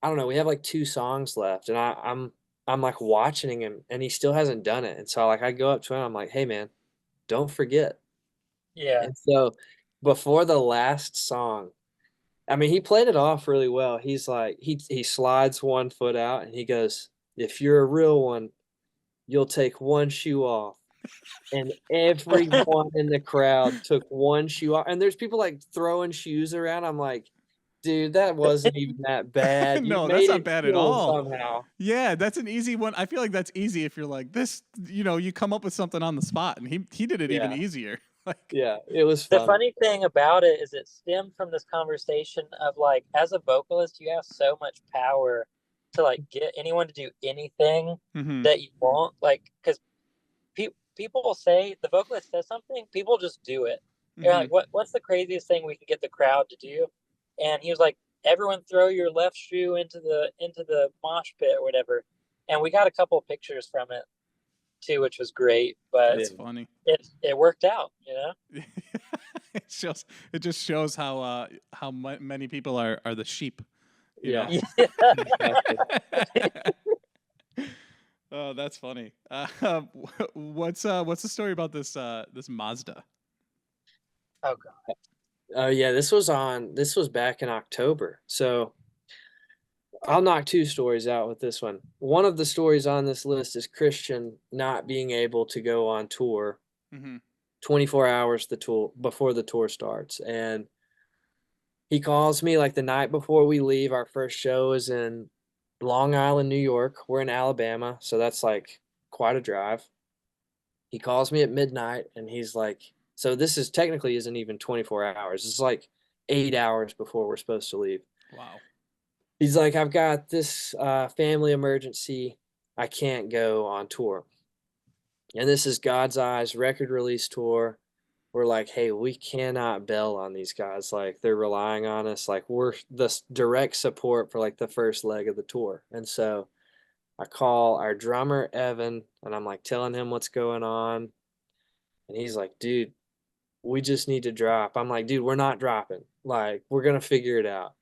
[SPEAKER 6] I don't know, we have like 2 songs left, and I'm like watching him, and he still hasn't done it. And so like I go up to him, I'm like, "Hey, man, don't forget."
[SPEAKER 5] Yeah.
[SPEAKER 6] And so before the last song, I mean, he played it off really well. He's like, he slides one foot out and he goes, "If you're a real one, you'll take one shoe off." And everyone in the crowd took one shoe off. And there's people like throwing shoes around. I'm like, dude, that wasn't even that bad. You
[SPEAKER 2] No, that's
[SPEAKER 6] made
[SPEAKER 2] not
[SPEAKER 6] it
[SPEAKER 2] bad at
[SPEAKER 6] cool
[SPEAKER 2] all.
[SPEAKER 6] somehow.
[SPEAKER 2] Yeah, that's an easy one. I feel like that's easy if you're like this, you come up with something on the spot, and he did it even
[SPEAKER 6] Yeah.
[SPEAKER 2] easier. Like,
[SPEAKER 6] Yeah, it was
[SPEAKER 5] The
[SPEAKER 6] fun.
[SPEAKER 5] funny thing about it is it stemmed from this conversation of like, as a vocalist, you have so much power to like get anyone to do anything
[SPEAKER 2] mhm.
[SPEAKER 5] that you want. Like, because people will say, the vocalist says something, people just do it. You're like, what's the craziest thing we could get the crowd to do? And he was like, everyone throw your left shoe into the mosh pit or whatever. And we got a couple of pictures from it too, which was great. But
[SPEAKER 2] That's funny.
[SPEAKER 5] it worked out, you know?
[SPEAKER 2] It just shows how many people are the sheep. You
[SPEAKER 6] Yeah.
[SPEAKER 2] know?
[SPEAKER 6] Exactly.
[SPEAKER 2] Oh, that's funny. What's the story about this Mazda?
[SPEAKER 5] Oh god.
[SPEAKER 6] Oh yeah, this was back in October. So I'll knock 2 stories out with this one. One of the stories on this list is Christian not being able to go on tour
[SPEAKER 2] Mm-hmm.
[SPEAKER 6] 24 hours before the tour starts. And he calls me like the night before we leave. Our first show is in Long Island, New York. We're in Alabama, so that's like quite a drive. He calls me at midnight and he's like, so this is technically isn't even 24 hours. It's like 8 hours before we're supposed to leave.
[SPEAKER 2] Wow.
[SPEAKER 6] He's like, "I've got this family emergency. I can't go on tour." And this is God's Eyes record release tour. We're like, "Hey, we cannot bail on these guys. Like, they're relying on us. Like, we're the direct support for like the first leg of the tour." And so I call our drummer, Evan, and I'm like telling him what's going on. And he's like, "Dude, we just need to drop." I'm like, "Dude, we're not dropping. Like, we're going to figure it out."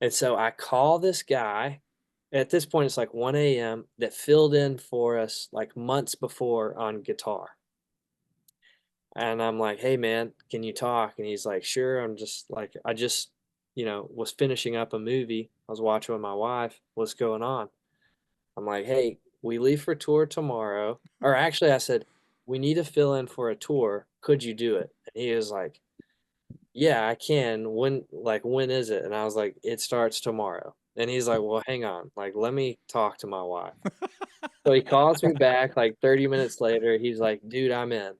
[SPEAKER 6] And so I call this guy. At this point, it's like 1 a.m. that filled in for us like months before on guitar. And I'm like, "Hey, man, can you talk?" And he's like, "Sure." I'm just like, I just, was finishing up a movie. I was watching with my wife. What's going on? I'm like, "Hey, we leave for tour tomorrow." Or actually, I said, "We need to fill in for a tour. Could you do it?" And he was like, "Yeah, I can. When is it?" And I was like, "It starts tomorrow." And he's like, "Well, hang on. Like, let me talk to my wife." So he calls me back like 30 minutes later. He's like, "Dude, I'm in."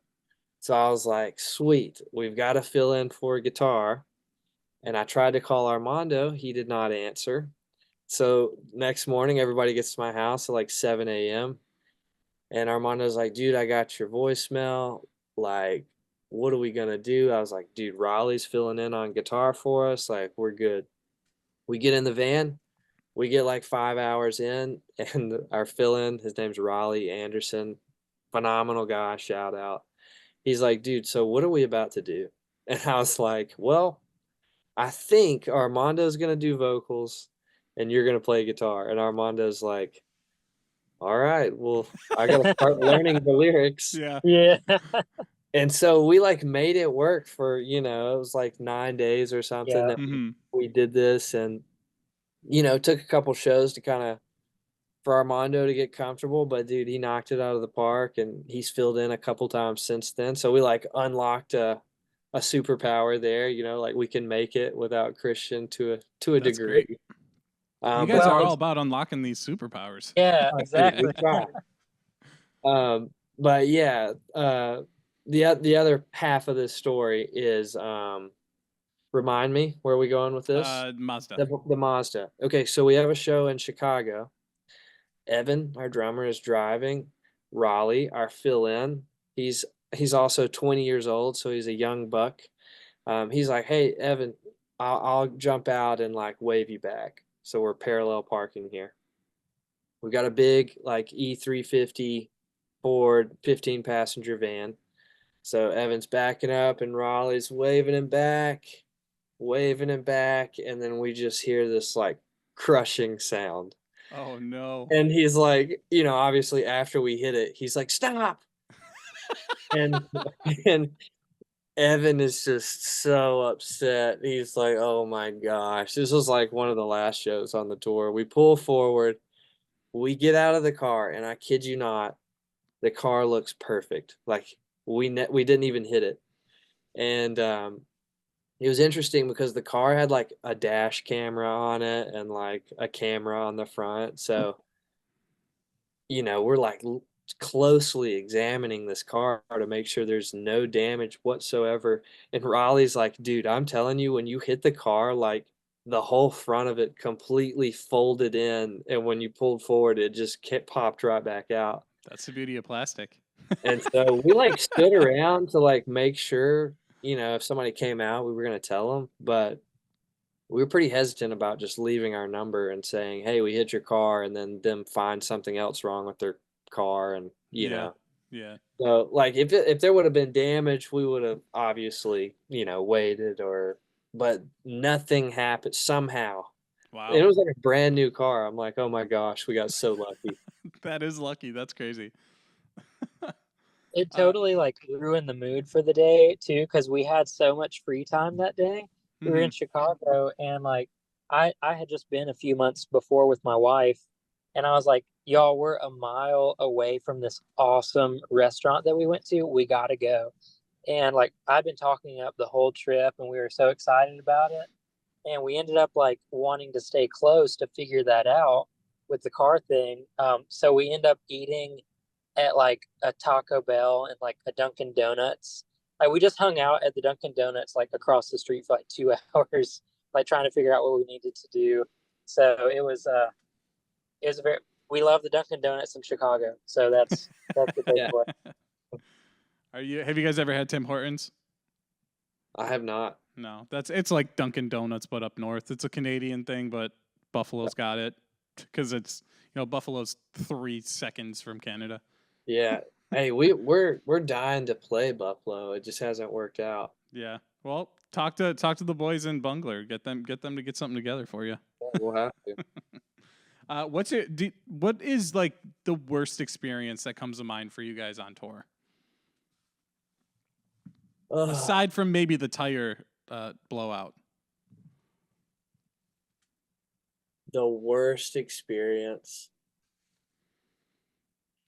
[SPEAKER 6] So I was like, "Sweet. We've got to fill in for guitar." And I tried to call Armando. He did not answer. So next morning, everybody gets to my house at like 7 a.m. And Armando's like, "Dude, I got your voicemail. Like, what are we gonna do?" I was like, "Dude, Raleigh's filling in on guitar for us. Like, we're good." We get in the van. We get like 5 hours in, and our fill-in, his name's Raleigh Anderson, phenomenal guy. Shout out. He's like, "Dude, so what are we about to do?" And I was like, "Well, I think Armando's gonna do vocals, and you're gonna play guitar." And Armando's like, "All right, well, I gotta start learning the lyrics."
[SPEAKER 2] Yeah.
[SPEAKER 5] Yeah.
[SPEAKER 6] And so we like made it work for, it was like 9 days or something
[SPEAKER 5] Yeah.
[SPEAKER 6] that
[SPEAKER 2] Mm-hmm.
[SPEAKER 6] we did this. And, it took a couple shows to kind of for Armando to get comfortable, but dude, he knocked it out of the park and he's filled in a couple times since then. So we like unlocked a superpower there, like we can make it without Christian to a
[SPEAKER 2] That's
[SPEAKER 6] degree.
[SPEAKER 2] great. You
[SPEAKER 6] But
[SPEAKER 2] guys are
[SPEAKER 5] well,
[SPEAKER 2] all about unlocking these superpowers.
[SPEAKER 5] Yeah,
[SPEAKER 6] dude,
[SPEAKER 5] exactly.
[SPEAKER 6] we try. But yeah, the other half of this story is remind me, where are we going with this?
[SPEAKER 2] Mazda.
[SPEAKER 6] The Mazda. Okay, so we have a show in Chicago. Evan, our drummer, is driving. Raleigh, our fill-in, he's also 20 years old, so he's a young buck. He's like, "Hey, Evan, I'll jump out and like wave you back." So we're parallel parking here. We got a big like E350 Ford 15 passenger van. So Evan's backing up and Raleigh's waving him back, and then we just hear this like crushing sound.
[SPEAKER 2] Oh no.
[SPEAKER 6] And he's like, obviously after we hit it, he's like, "Stop." And and Evan is just so upset. He's like, "Oh my gosh." This was like one of the last shows on the tour. We pull forward, we get out of the car, and I kid you not, the car looks perfect. Like we didn't even hit it. And it was interesting because the car had like a dash camera on it and like a camera on the front. So, we're like closely examining this car to make sure there's no damage whatsoever. And Raleigh's like, "Dude, I'm telling you, when you hit the car, like the whole front of it completely folded in. And when you pulled forward, it just popped right back out."
[SPEAKER 2] That's the beauty of plastic.
[SPEAKER 6] And so we like stood around to like make sure, if somebody came out, we were going to tell them. But we were pretty hesitant about just leaving our number and saying, "Hey, we hit your car," and then them find something else wrong with their car. And,
[SPEAKER 2] Yeah. Yeah.
[SPEAKER 6] so like if there would have been damage, we would have obviously, waited but nothing happened somehow.
[SPEAKER 2] Wow.
[SPEAKER 6] It was like a brand new car. I'm like, "Oh my gosh, we got so lucky."
[SPEAKER 2] That is lucky. That's crazy.
[SPEAKER 5] It totally like ruined the mood for the day too, because we had so much free time that day. We were in Chicago, and like I had just been a few months before with my wife, and I was like, "Y'all, we're a mile away from this awesome restaurant that we went to. We gotta go." And like I've been talking up the whole trip, and we were so excited about it. And we ended up like wanting to stay close to figure that out with the car thing. So we end up eating at like a Taco Bell and like a Dunkin' Donuts. Like we just hung out at the Dunkin' Donuts like across the street for like 2 hours, like trying to figure out what we needed to do. So it was very, we love the Dunkin' Donuts in Chicago. So that's the
[SPEAKER 6] Yeah.
[SPEAKER 5] takeaway.
[SPEAKER 2] Have you guys ever had Tim Hortons?
[SPEAKER 6] I have not.
[SPEAKER 2] No, it's like Dunkin' Donuts, but up north. It's a Canadian thing, but Buffalo's got it because it's, Buffalo's 3 seconds from Canada.
[SPEAKER 6] Yeah. Hey, we're dying to play Buffalo. It just hasn't worked out.
[SPEAKER 2] Yeah. Well, talk to the boys in Bungler. Get them to get something together for you.
[SPEAKER 6] We'll have to.
[SPEAKER 2] What is like the worst experience that comes to mind for you guys on tour? Aside from maybe the tire blowout.
[SPEAKER 6] The worst experience.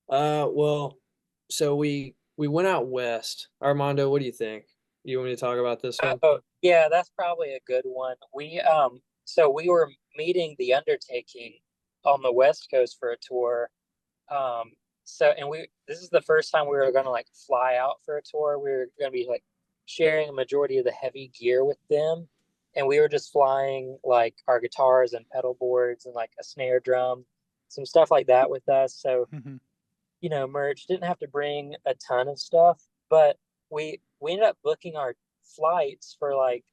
[SPEAKER 6] Well, so we went out west. Armando, what do you think? You want me to talk about this one?
[SPEAKER 5] Oh, yeah, that's probably a good one. So we were meeting the Undertaking on the West Coast for a tour. This is the first time we were gonna like fly out for a tour. We were gonna be like sharing a majority of the heavy gear with them, and we were just flying like our guitars and pedal boards and like a snare drum, some stuff like that with us. So merch, didn't have to bring a ton of stuff, but we ended up booking our flights for like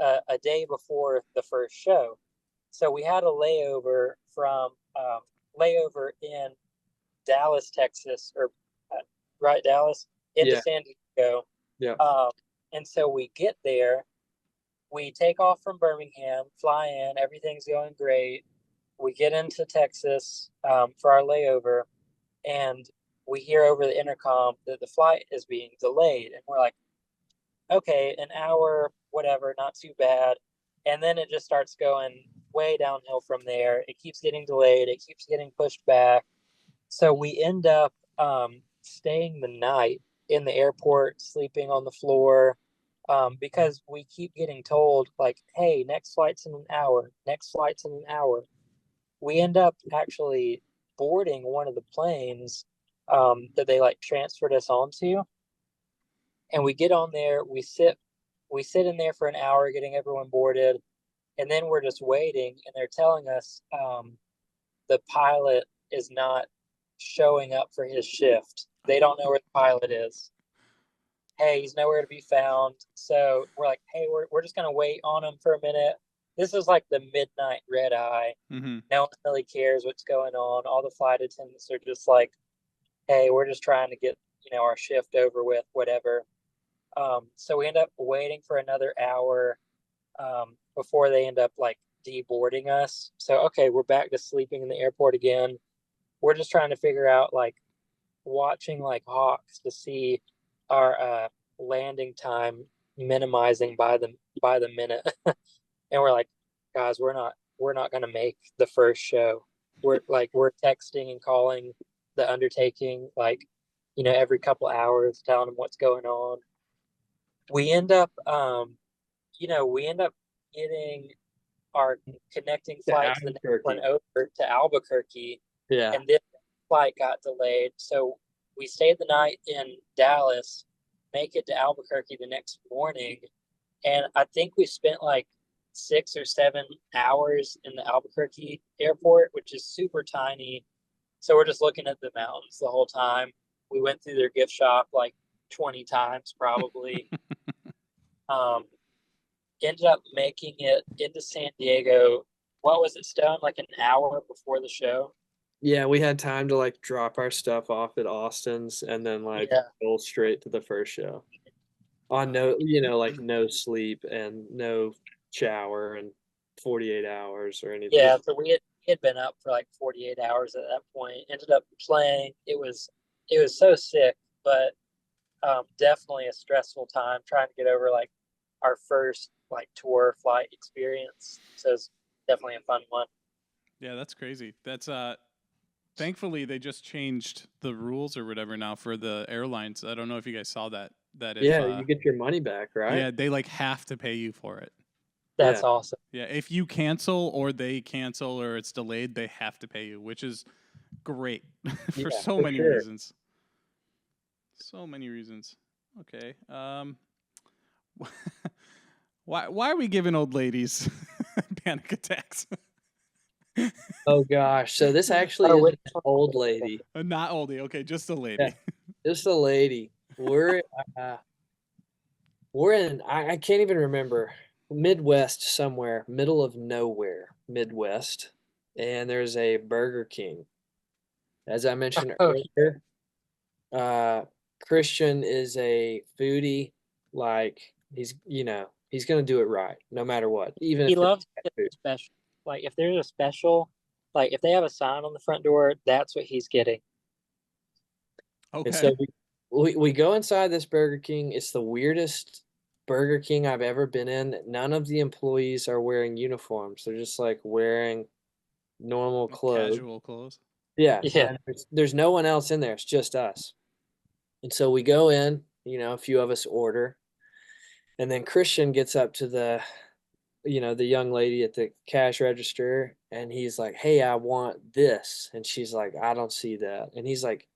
[SPEAKER 5] a day before the first show. So we had a layover in Dallas, Texas, or right, Dallas, into San Diego.
[SPEAKER 6] Yeah.
[SPEAKER 5] And so we get there, we take off from Birmingham, fly in, everything's going great. We get into Texas for our layover, and we hear over the intercom that the flight is being delayed. And we're like, okay, an hour, whatever, not too bad. And then it just starts going way downhill from there. It keeps getting delayed. It keeps getting pushed back. So we end up staying the night in the airport, sleeping on the floor, because we keep getting told, like, hey, next flight's in an hour. Next flight's in an hour. We end up actually boarding one of the planes that they like transferred us onto. And we get on there, we sit in there for an hour getting everyone boarded, and then we're just waiting, and they're telling us the pilot is not showing up for his shift. They don't know where the pilot is. hey, he's nowhere to be found. So we're like, hey, we're just gonna wait on him for a minute. This is like the midnight red eye.
[SPEAKER 2] Mm-hmm.
[SPEAKER 5] No one really cares what's going on. All the flight attendants are just like, hey, we're just trying to get, our shift over with, whatever. So we end up waiting for another hour before they end up like deboarding us. So, okay, we're back to sleeping in the airport again. We're just trying to figure out like watching like hawks to see our landing time minimizing by the minute. And we're like, guys, we're not gonna make the first show. We're texting and calling the undertaking like, every couple hours, telling them what's going on. We end up getting our connecting flight to the next one over to Albuquerque.
[SPEAKER 6] Yeah.
[SPEAKER 5] And this flight got delayed. So we stayed the night in Dallas, make it to Albuquerque the next morning. And I think we spent like 6 or 7 hours in the Albuquerque airport, which is super tiny. So we're just looking at the mountains the whole time. We went through their gift shop like 20 times probably. Ended up making it into San Diego. What was it, Stone? Like an hour before the show?
[SPEAKER 6] Yeah, we had time to like drop our stuff off at Austin's and then like go straight to the first show. On no, like no sleep and no shower and 48 hours or anything.
[SPEAKER 5] Yeah, so we had been up for like 48 hours at that point. Ended up playing. It was so sick, but definitely a stressful time trying to get over like our first like tour flight experience. So it's definitely a fun one.
[SPEAKER 2] Yeah, that's crazy. That's thankfully they just changed the rules or whatever now for the airlines. I don't know if you guys saw that. If,
[SPEAKER 6] you get your money back, right?
[SPEAKER 2] Yeah, they like have to pay you for it.
[SPEAKER 5] That's awesome.
[SPEAKER 2] Yeah, if you cancel or they cancel or it's delayed, they have to pay you, which is great for so many reasons. So many reasons. Okay. Why are we giving old ladies panic attacks?
[SPEAKER 6] Oh gosh. So this actually is an old lady.
[SPEAKER 2] Not oldie. Okay, just a lady.
[SPEAKER 6] Yeah, just a lady. We're in I can't even remember, Midwest somewhere, middle of nowhere, Midwest, and there's a Burger King. As I mentioned earlier, Christian is a foodie. Like he's gonna do it right no matter what. Even
[SPEAKER 5] he
[SPEAKER 6] if
[SPEAKER 5] loves special. Like if there's a special, like if they have a sign on the front door, that's what he's getting.
[SPEAKER 2] Okay.
[SPEAKER 6] And so we go inside this Burger King. It's the weirdest Burger King I've ever been in. None of the employees are wearing uniforms. They're just like wearing normal clothes.
[SPEAKER 2] Casual clothes.
[SPEAKER 6] Yeah. There's no one else in there. It's just us. And so we go in, a few of us order. And then Christian gets up to the young lady at the cash register and he's like, "Hey, I want this." And she's like, "I don't see that." And he's like,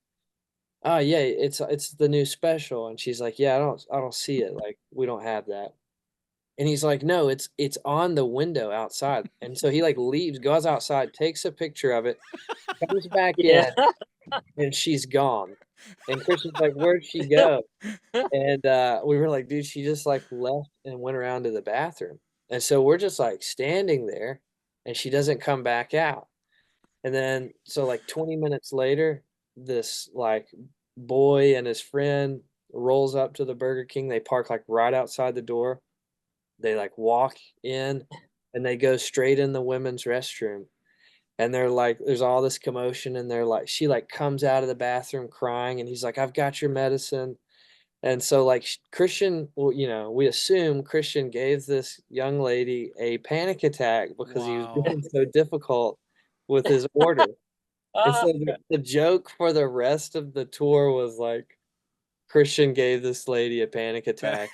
[SPEAKER 6] "Oh yeah, it's the new special." And she's like, "Yeah, I don't see it. Like we don't have that." And he's like, "No, it's on the window outside." And so he like leaves, goes outside, takes a picture of it, comes back in, and she's gone. And Christian's like, "Where'd she go?" And we were like, "Dude, she just like left and went around to the bathroom." And so we're just like standing there and she doesn't come back out. And then so like 20 minutes later, this like boy and his friend rolls up to the Burger King. They park like right outside the door. They like walk in and they go straight in the women's restroom. And they're like, there's all this commotion and they're like, she like comes out of the bathroom crying and he's like, "I've got your medicine." And so like Christian, well, we assume Christian gave this young lady a panic attack because he was being so difficult with his order. And so the joke for the rest of the tour was like, Christian gave this lady a panic attack.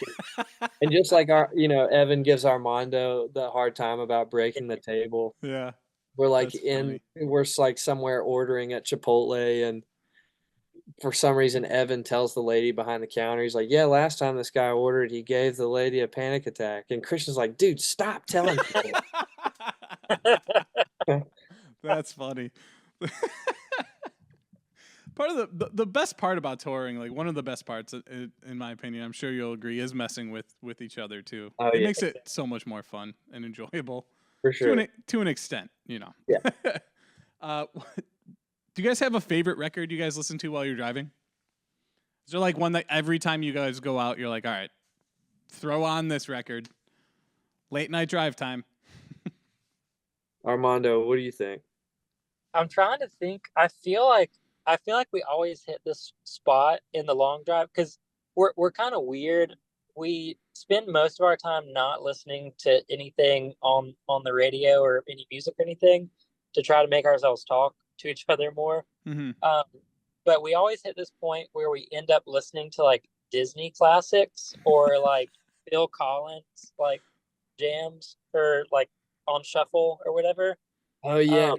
[SPEAKER 6] And just like Evan gives Armando the hard time about breaking the table.
[SPEAKER 2] Yeah.
[SPEAKER 6] We're like we're like somewhere ordering at Chipotle and for some reason, Evan tells the lady behind the counter, he's like, "Yeah, last time this guy ordered, he gave the lady a panic attack." And Christian's like, "Dude, stop telling people."
[SPEAKER 2] That's funny. Part of the best part about touring, like one of the best parts, in my opinion, I'm sure you'll agree, is messing with each other too.
[SPEAKER 6] Oh,
[SPEAKER 2] It
[SPEAKER 6] yeah.
[SPEAKER 2] makes it so much more fun and enjoyable
[SPEAKER 6] For sure.
[SPEAKER 2] to an extent, you know.
[SPEAKER 6] Yeah.
[SPEAKER 2] Do you guys have a favorite record you guys listen to while you're driving? Is there like one that every time you guys go out, you're like, all right, throw on this record, late night drive time?
[SPEAKER 6] Armando, what do you think?
[SPEAKER 5] I'm trying to think. I feel like we always hit this spot in the long drive because we're kind of weird. We spend most of our time not listening to anything on the radio or any music or anything to try to make ourselves talk to each other more.
[SPEAKER 2] Mm-hmm.
[SPEAKER 5] But we always hit this point where we end up listening to like Disney classics or like Phil Collins like jams or like on shuffle or whatever.
[SPEAKER 6] Oh yeah.
[SPEAKER 5] Um,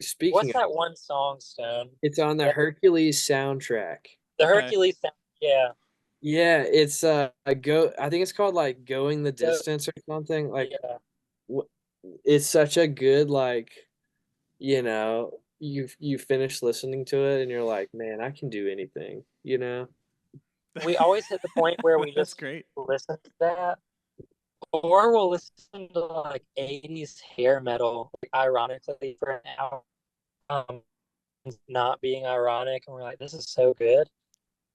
[SPEAKER 6] Speaking
[SPEAKER 5] what's
[SPEAKER 6] of,
[SPEAKER 5] that one song, Stone?
[SPEAKER 6] it's on the
[SPEAKER 5] Yeah.
[SPEAKER 6] Hercules soundtrack.
[SPEAKER 5] The
[SPEAKER 2] Okay.
[SPEAKER 5] Hercules sound, yeah.
[SPEAKER 6] Yeah, it's I think it's called like Going the Distance or something. Like
[SPEAKER 5] Yeah.
[SPEAKER 6] it's such a good like, you finish listening to it and you're like, man, I can do anything,
[SPEAKER 5] We always hit the point where we
[SPEAKER 2] That's
[SPEAKER 5] just
[SPEAKER 2] great.
[SPEAKER 5] listen to that. Or we'll listen to like 80s hair metal, like, ironically, for an hour. Not being ironic, and we're like, this is so good.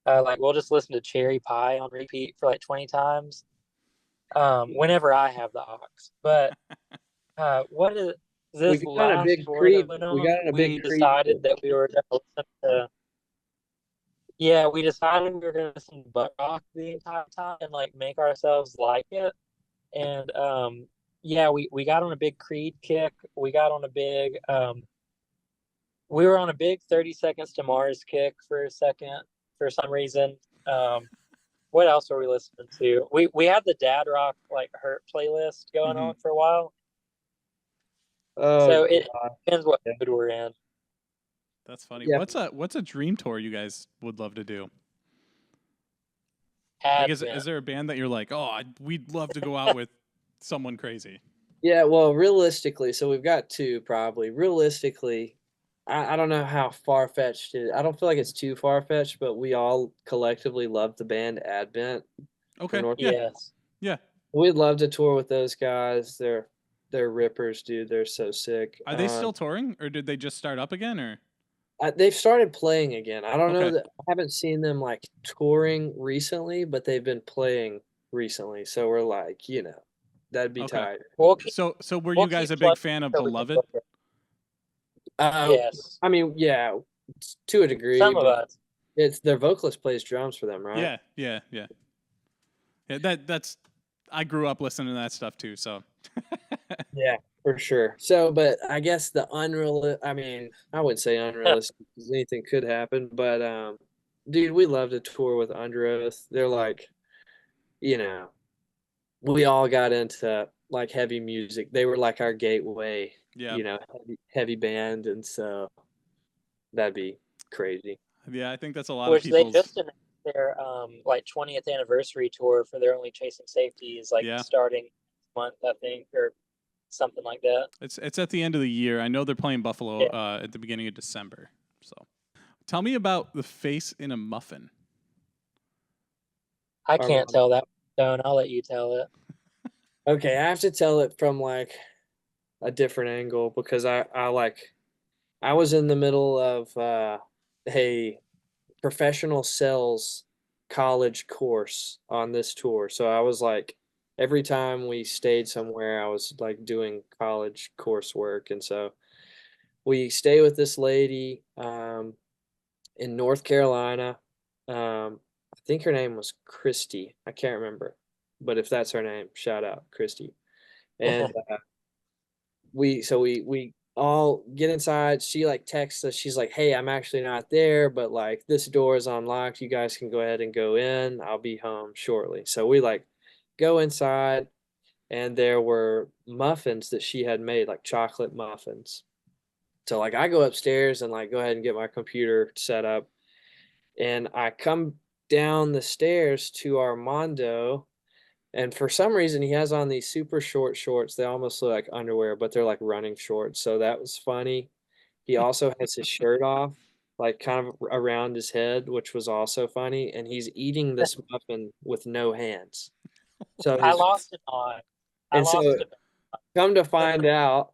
[SPEAKER 5] Like we'll just listen to Cherry Pie on repeat for like 20 times. Whenever I have the aux. But what is this
[SPEAKER 6] We got on a
[SPEAKER 5] last
[SPEAKER 6] big
[SPEAKER 5] tour
[SPEAKER 6] creep.
[SPEAKER 5] that went
[SPEAKER 6] We
[SPEAKER 5] on?
[SPEAKER 6] got on a big creep.
[SPEAKER 5] Decided that we were gonna listen to we decided we were gonna listen to butt rock the entire time and like make ourselves like it. And we got on a big Creed kick. We got on a big we were on a big 30 Seconds to Mars kick for a second for some reason. What else were we listening to? We had the Dad Rock like Hurt playlist going on for a while.
[SPEAKER 6] Oh,
[SPEAKER 5] So it depends what mood we're in.
[SPEAKER 2] That's funny.
[SPEAKER 6] Yeah.
[SPEAKER 2] What's a dream tour you guys would love to do?
[SPEAKER 5] Advent.
[SPEAKER 2] Like, is there a band that you're like, we'd love to go out with someone crazy?
[SPEAKER 6] Yeah, well, realistically, so we've got two probably. Realistically, I don't know how far-fetched it is. I don't feel like it's too far-fetched, but we all collectively love the band Advent.
[SPEAKER 2] Okay.
[SPEAKER 6] North-
[SPEAKER 2] Yeah.
[SPEAKER 5] Yes.
[SPEAKER 2] Yeah.
[SPEAKER 6] We'd love to tour with those guys. They're rippers, dude. They're so sick.
[SPEAKER 2] Are they still touring, or did they just start up again? Or
[SPEAKER 6] They've started playing again. I don't know
[SPEAKER 2] Okay.
[SPEAKER 6] that I haven't seen them like touring recently, but they've been playing recently. So we're like, that'd be
[SPEAKER 2] Okay.
[SPEAKER 6] tight.
[SPEAKER 5] We'll keep,
[SPEAKER 2] so were
[SPEAKER 5] we'll
[SPEAKER 2] you guys
[SPEAKER 5] keep
[SPEAKER 2] a big
[SPEAKER 5] plugging
[SPEAKER 2] fan of
[SPEAKER 5] until we can
[SPEAKER 2] Beloved?
[SPEAKER 5] book it. Yes.
[SPEAKER 6] I mean, yeah, to a degree.
[SPEAKER 5] Some of
[SPEAKER 6] but
[SPEAKER 5] us.
[SPEAKER 6] It's their vocalist plays drums for them, right?
[SPEAKER 2] Yeah. Yeah. That's I grew up listening to that stuff too. So
[SPEAKER 6] Yeah, for sure. So, but I guess I wouldn't say unrealistic because anything could happen. But dude, we love to tour with Under Oath. They're like, we all got into like heavy music. They were like our gateway,
[SPEAKER 2] yeah.
[SPEAKER 6] heavy band, and so that'd be crazy.
[SPEAKER 2] Yeah, I think that's a lot
[SPEAKER 5] Which
[SPEAKER 2] of
[SPEAKER 5] they
[SPEAKER 2] people's.
[SPEAKER 5] just announced their like 20th anniversary tour for their Only Chasing Safety is like starting next month, I think, or something like that.
[SPEAKER 2] It's at the end of the year. I know they're playing Buffalo at the beginning of December. So, tell me about The Face in a Muffin.
[SPEAKER 5] I can't tell that, Stone. I'll let you tell it.
[SPEAKER 6] Okay, I have to tell it from like a different angle because I was in the middle of a professional sales college course on this tour. So I was like, every time we stayed somewhere, I was like doing college coursework. And so we stay with this lady in North Carolina. I think her name was Christy. I can't remember. But if that's her name, shout out Christy. And we all get inside. She like texts us. She's like, hey, I'm actually not there, but like this door is unlocked. You guys can go ahead and go in. I'll be home shortly. So we like go inside, and there were muffins that she had made, like chocolate muffins. So like I go upstairs and like go ahead and get my computer set up, and I come down the stairs to Armando. And for some reason, he has on these super short shorts. They almost look like underwear, but they're like running shorts. So that was funny. He also has his shirt off. like kind of around his head, which was also funny. And he's eating this muffin with no hands. So
[SPEAKER 5] I
[SPEAKER 6] his
[SPEAKER 5] lost an eye. I
[SPEAKER 6] and so
[SPEAKER 5] lost it.
[SPEAKER 6] come to find out,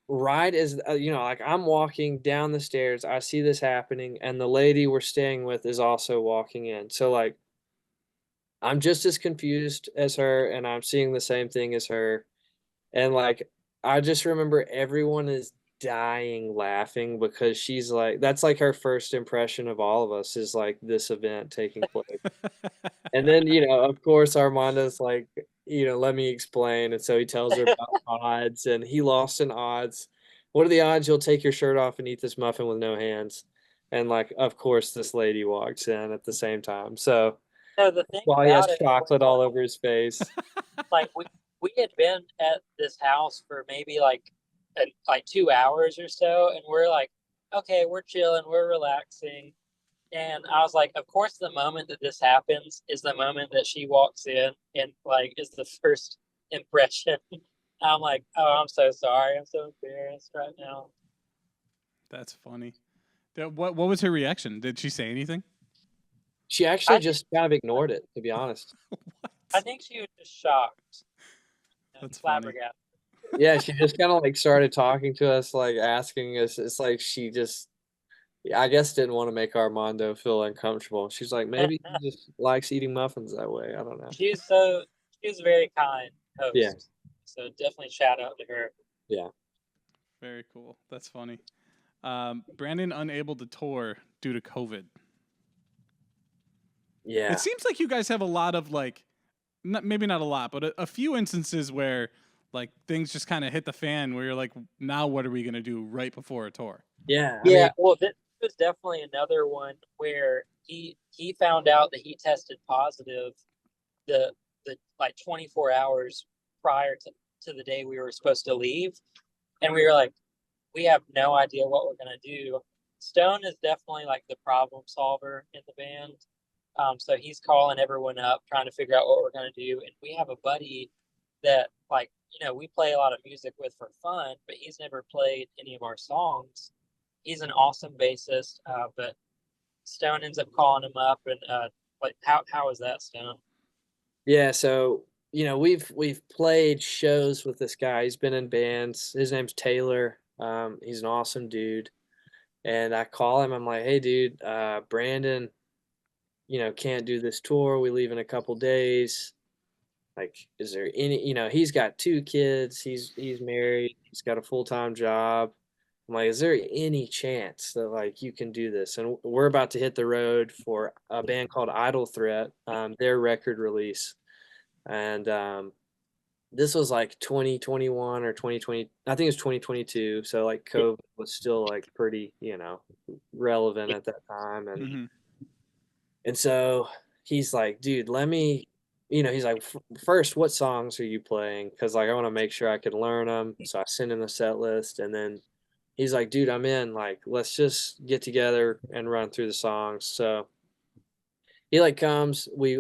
[SPEAKER 6] right as like I'm walking down the stairs, I see this happening, and the lady we're staying with is also walking in. So like I'm just as confused as her, and I'm seeing the same thing as her. And like I just remember everyone is dying laughing because she's like, that's like her first impression of all of us is like this event taking place. And then, of course, Armando's like, let me explain. And so he tells her about odds, and he lost in odds. What are the odds you'll take your shirt off and eat this muffin with no hands? And like, of course, this lady walks in at the same time. So
[SPEAKER 5] No, the thing
[SPEAKER 6] while he has
[SPEAKER 5] about it was,
[SPEAKER 6] chocolate all over his face.
[SPEAKER 5] like we had been at this house for maybe like 2 hours or so, and we're like, okay, we're chilling, we're relaxing. And I was like, of course, the moment that this happens is the moment that she walks in and like is the first impression. I'm like, oh, I'm so sorry. I'm so embarrassed right now.
[SPEAKER 2] That's funny. What was her reaction? Did she say anything?
[SPEAKER 6] She actually just kind of ignored it, to be honest.
[SPEAKER 5] I think she was just shocked.
[SPEAKER 2] That's funny.
[SPEAKER 5] Flabbergasted.
[SPEAKER 6] Yeah, she just kind of like started talking to us, like asking us. It's like she just, I guess, didn't want to make Armando feel uncomfortable. She's like, maybe he just likes eating muffins that way. I don't know.
[SPEAKER 5] She was a very kind host.
[SPEAKER 6] Yeah.
[SPEAKER 5] So definitely shout out to her.
[SPEAKER 6] Yeah.
[SPEAKER 2] Very cool. That's funny. Brandon unable to tour due to COVID.
[SPEAKER 6] Yeah.
[SPEAKER 2] It seems like you guys have a lot of like, maybe not a lot, but a few instances where like things just kind of hit the fan where you're like, now what are we going to do right before a tour?
[SPEAKER 6] Yeah.
[SPEAKER 5] Well, this was definitely another one where he found out that he tested positive the like 24 hours prior to the day we were supposed to leave, and we were like, we have no idea what we're gonna do. Stone is definitely like the problem solver in the band. So he's calling everyone up, trying to figure out what we're gonna do. And we have a buddy that like, we play a lot of music with for fun, but he's never played any of our songs. He's an awesome bassist, but Stone ends up calling him up, and like how was that, Stone?
[SPEAKER 6] Yeah. So, we've played shows with this guy. He's been in bands. His name's Taylor. He's an awesome dude. And I call him. I'm like, hey, dude, Brandon, can't do this tour. We leave in a couple days. Like, is there any, he's got 2 kids. He's married. He's got a full-time job. I'm like, is there any chance that like you can do this? And we're about to hit the road for a band called Idle Threat, their record release. And this was like 2021 or 2020. I think it was 2022. So like COVID was still like pretty, relevant at that time. And and so he's like, dude, let me, he's like, first, what songs are you playing? Because like I want to make sure I can learn them. So I send him the set list, and then he's like, dude, I'm in. Like, let's just get together and run through the songs. So he like comes, we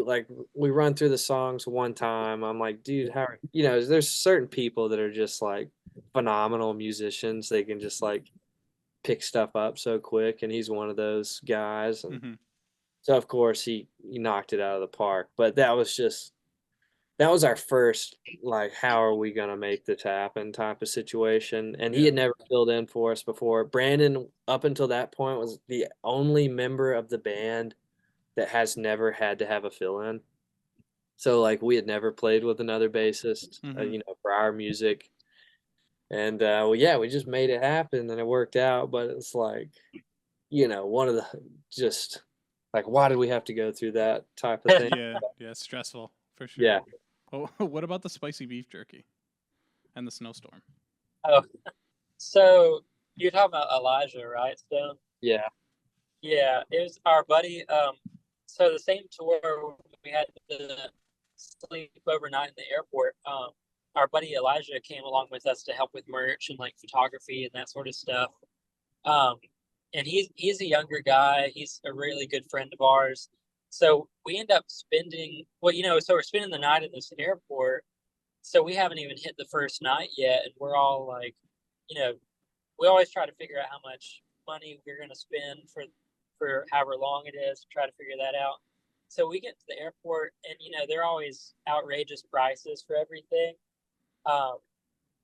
[SPEAKER 6] run through the songs one time. I'm like, dude, how there's certain people that are just like phenomenal musicians. They can just like pick stuff up so quick, and he's one of those guys. And so of course he knocked it out of the park. But that was our first like, how are we gonna make this happen type of situation. And he had never filled in for us before. Brandon, up until that point, was the only member of the band that has never had to have a fill-in. So like we had never played with another bassist, for our music. And we just made it happen, and it worked out. But it's like, one of the just like, why did we have to go through that type of thing?
[SPEAKER 2] Yeah, stressful for sure.
[SPEAKER 6] Yeah.
[SPEAKER 2] Oh, what about the spicy beef jerky and the snowstorm?
[SPEAKER 5] Oh, so you're talking about Elijah, right, Stone?
[SPEAKER 6] Yeah.
[SPEAKER 5] Yeah, it was our buddy. So the same tour we had to sleep overnight in the airport. Our buddy Elijah came along with us to help with merch and like photography and that sort of stuff. And he's a younger guy. He's a really good friend of ours. So we end up spending so we're spending the night at this airport. So we haven't even hit the first night yet, and we're all like, we always try to figure out how much money we're going to spend for however long it is, try to figure that out. So we get to the airport, and they're always outrageous prices for everything.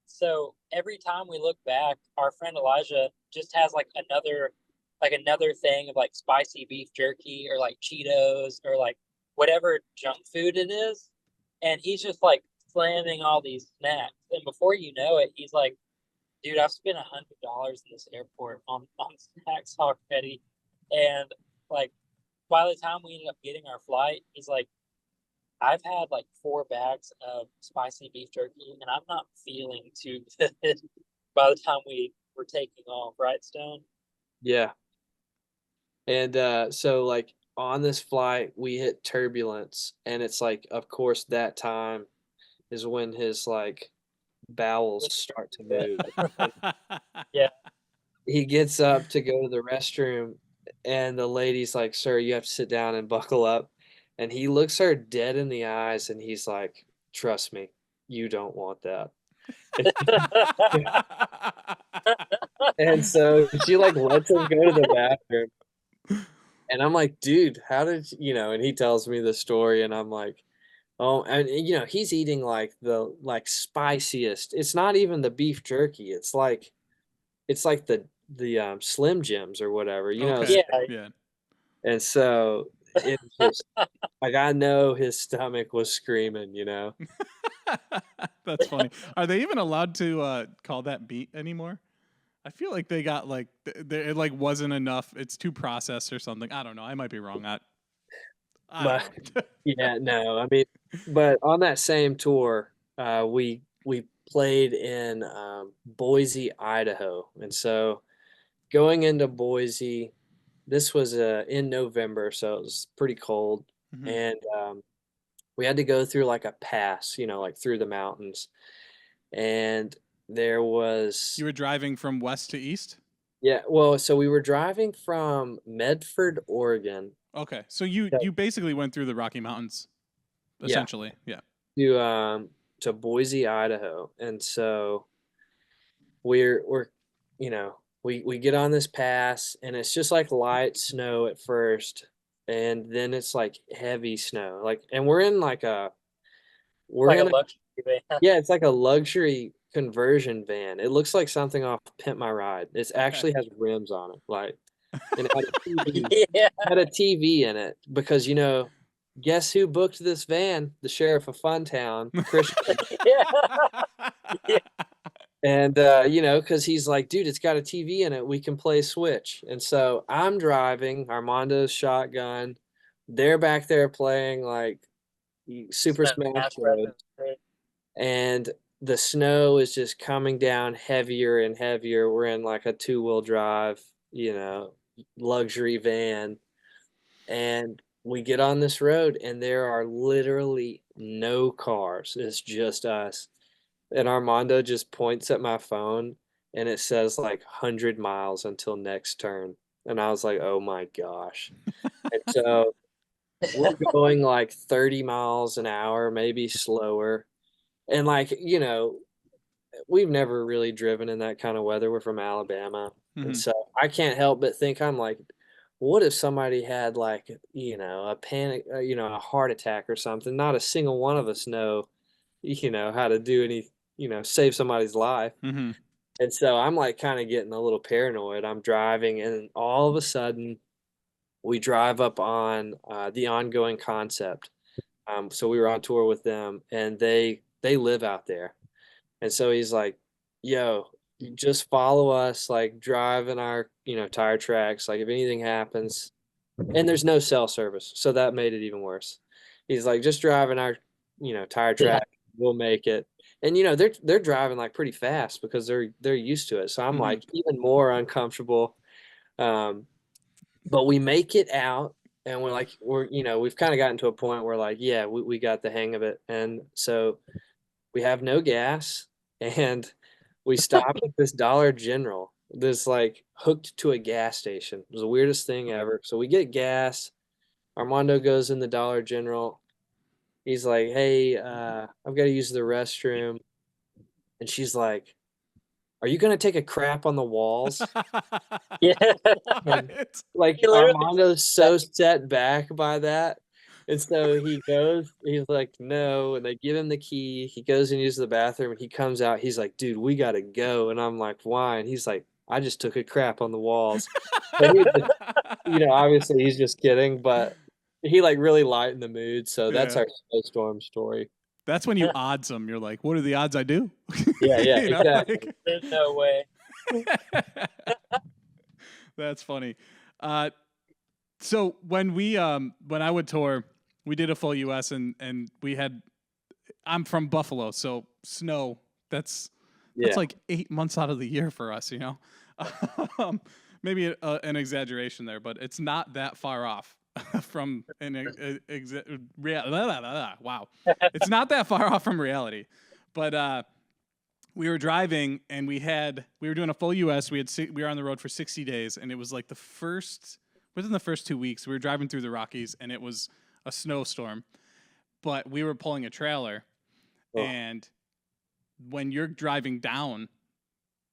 [SPEAKER 5] So every time we look back, our friend Elijah just has like another thing of like spicy beef jerky or like Cheetos or like whatever junk food it is, and he's just like slamming all these snacks. And before you know it, he's like, "Dude, I've spent $100 in this airport on snacks already." And like by the time we ended up getting our flight, he's like, "I've had like 4 bags of spicy beef jerky, and I'm not feeling too good." By the time we were taking off, right, Stone?
[SPEAKER 6] Yeah. And so like on this flight, we hit turbulence, and it's like, of course, that time is when his like bowels start to move.
[SPEAKER 5] Yeah.
[SPEAKER 6] He gets up to go to the restroom, and the lady's like, "Sir, you have to sit down and buckle up." And he looks her dead in the eyes, and he's like, "Trust me, you don't want that." And so she like lets him go to the bathroom. And I'm like, "Dude, how did you know?" And he tells me the story, and I'm like, "Oh," and he's eating like the like spiciest. It's not even the beef jerky. It's like the Slim Jims or whatever,
[SPEAKER 2] Okay.
[SPEAKER 5] Yeah.
[SPEAKER 2] Yeah.
[SPEAKER 6] And so it just like I know his stomach was screaming.
[SPEAKER 2] That's funny. Are they even allowed to call that meat anymore? I feel like they got like it like wasn't enough. It's too processed or something. I don't know. I might be wrong. I
[SPEAKER 6] But
[SPEAKER 2] don't know.
[SPEAKER 6] yeah, no, I mean, but on that same tour, we played in Boise, Idaho, and so going into Boise, this was in November, so it was pretty cold,
[SPEAKER 2] Mhm.
[SPEAKER 6] and we had to go through like a pass, like through the mountains, and there was
[SPEAKER 2] You were driving from west to east?
[SPEAKER 6] yeah, well, so we were driving from Medford, Oregon,
[SPEAKER 2] Okay. So you basically went through the Rocky Mountains
[SPEAKER 6] yeah,
[SPEAKER 2] essentially. Yeah.
[SPEAKER 6] to Boise, Idaho, and so we're we get on this pass, and it's just like light snow at first, and then it's like heavy snow, like, and we're in like a we're
[SPEAKER 5] Like a
[SPEAKER 6] in a
[SPEAKER 5] luxury van.
[SPEAKER 6] yeah, it's like a luxury conversion van. It looks like something off Pimp My Ride. It
[SPEAKER 2] Okay.
[SPEAKER 6] actually has rims on it, like, and it
[SPEAKER 5] Yeah.
[SPEAKER 6] had a TV in it because guess who booked this van? The sheriff of Funtown, Christian.
[SPEAKER 5] Yeah. Yeah.
[SPEAKER 6] And because he's like, dude, it's got a TV in it. We can play Switch. And so I'm driving, Armando's shotgun. They're back there playing like Super Smash
[SPEAKER 5] Smash
[SPEAKER 6] Bros.
[SPEAKER 5] Brothers. Right?
[SPEAKER 6] And the snow is just coming down heavier and heavier. We're in like a two-wheel drive, luxury van. And we get on this road, and there are literally no cars. It's just us. And Armando just points at my phone, and it says like 100 miles until next turn. And I was like, oh my gosh. And so we're going like 30 miles an hour, maybe slower. And like, we've never really driven in that kind of weather. We're from Alabama. And
[SPEAKER 2] Mhm.
[SPEAKER 6] so I can't help but think, I'm like, what if somebody had like, a panic, a heart attack or something? Not a single one of us know, how to do any, save somebody's life.
[SPEAKER 2] Mhm.
[SPEAKER 6] And so I'm like kind of getting a little paranoid. I'm driving, and all of a sudden we drive up on the Ongoing Concept. So we were on tour with them, and they live out there. And so he's like, yo, you just follow us, like drive in our, tire tracks. Like if anything happens, and there's no cell service. So that made it even worse. He's like, just drive in our, tire
[SPEAKER 5] Yeah.
[SPEAKER 6] track, we'll make it. And they're driving like pretty fast because they're used to it. So I'm
[SPEAKER 2] Mhm.
[SPEAKER 6] like even more uncomfortable. Um, but we make it out, and we've kind of gotten to a point where like, yeah, we got the hang of it. And so we have no gas, and we stop at this Dollar General. This like hooked to a gas station. It was the weirdest thing ever. So we get gas. Armando goes in the Dollar General. He's like, hey, I've got to use the restroom. And she's like, are you going to take a crap on the walls?
[SPEAKER 5] Yeah.
[SPEAKER 6] And
[SPEAKER 2] What?
[SPEAKER 6] like
[SPEAKER 5] He literally
[SPEAKER 6] Armando's so set back by that. And so he goes, he's like, no. And they give him the key. He goes and uses the bathroom and he comes out. He's like, dude, we got to go. And I'm like, why? And he's like, I just took a crap on the walls. But he just, obviously he's just kidding, but he like really lightened the mood. So that's
[SPEAKER 2] Yeah.
[SPEAKER 6] our snowstorm story.
[SPEAKER 2] That's when you odds them. You're like, what are the odds I do?
[SPEAKER 6] Yeah, yeah,
[SPEAKER 2] You know,
[SPEAKER 6] exactly.
[SPEAKER 2] like-
[SPEAKER 5] there's no way.
[SPEAKER 2] That's funny. So when I would tour, we did a full US and I'm from Buffalo, so snow, that's
[SPEAKER 6] Yeah.
[SPEAKER 2] like 8 months out of the year for us, Maybe an exaggeration there, but it's not that far off from wow. It's not that far off from reality. But we were driving and we were doing a full US. We were on the road for 60 days, and it was like within the first 2 weeks, we were driving through the Rockies and it was a snowstorm, but we were pulling a trailer.
[SPEAKER 6] Oh.
[SPEAKER 2] And when you're driving down,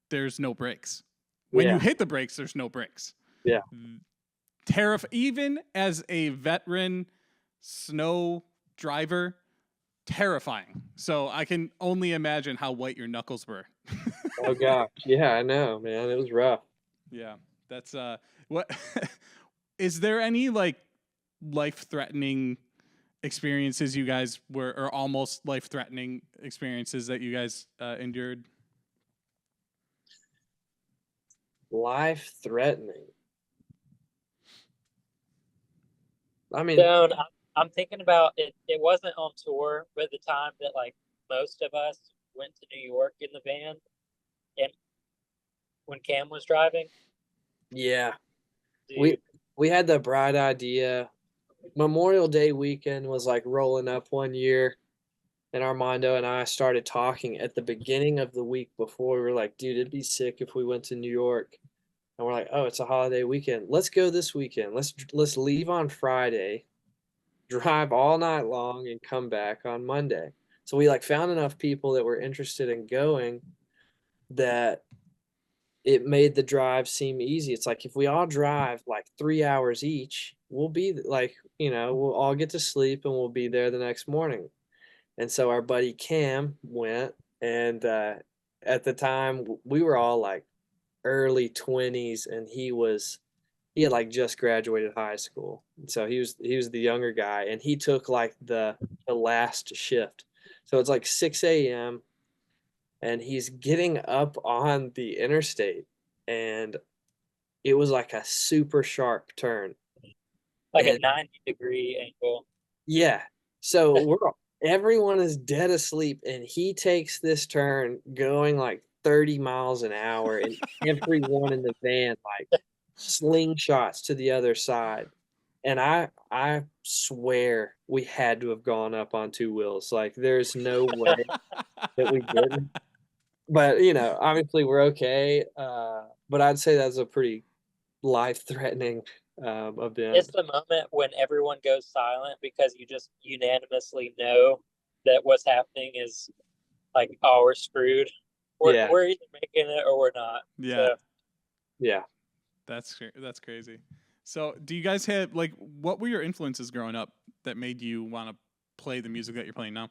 [SPEAKER 2] there's no brakes. When
[SPEAKER 6] Yeah.
[SPEAKER 2] you hit the brakes, there's no brakes.
[SPEAKER 6] Yeah.
[SPEAKER 2] Even as a veteran snow driver, terrifying. So I can only imagine how white your knuckles were.
[SPEAKER 6] Oh gosh. Yeah, I know, man. It was rough.
[SPEAKER 2] Yeah. That's what is there any like life-threatening experiences you guys or almost life-threatening experiences that you guys endured?
[SPEAKER 6] Life-threatening. I mean,
[SPEAKER 5] Stone, I'm thinking about it. It wasn't on tour, but the time that like most of us went to New York in the van, and when Cam was driving,
[SPEAKER 6] yeah.
[SPEAKER 5] dude,
[SPEAKER 6] We had the bright idea. Memorial Day weekend was like rolling up one year, and Armando and I started talking at the beginning of the week before. We were like, dude, it'd be sick if we went to New York. And we're like, oh, it's a holiday weekend. Let's go this weekend. Let's leave on Friday, drive all night long, and come back on Monday. So we like found enough people that were interested in going that it made the drive seem easy. It's like if we all drive like 3 hours each, we'll be like, we'll all get to sleep and we'll be there the next morning. And so our buddy Cam went, and at the time we were all like early 20s, and he had like just graduated high school. And so he was the younger guy, and he took like the last shift. So it's like 6 a.m. and he's getting up on the interstate, and it was like a super sharp turn.
[SPEAKER 5] like a
[SPEAKER 6] And
[SPEAKER 5] 90-degree angle.
[SPEAKER 6] yeah. So everyone is dead asleep, and he takes this turn going like 30 miles an hour, and everyone in the van like slingshots to the other side. And I swear we had to have gone up on two wheels. Like there's no way that we didn't. But obviously we're okay. But I'd say that's a pretty life-threatening event.
[SPEAKER 5] It's the moment when everyone goes silent because you just unanimously know that what's happening is like, oh, we're screwed. We're either making it or we're not.
[SPEAKER 2] Yeah.
[SPEAKER 5] So,
[SPEAKER 6] Yeah.
[SPEAKER 2] That's crazy. So do you guys have like, what were your influences growing up that made you want to play the music that you're playing now?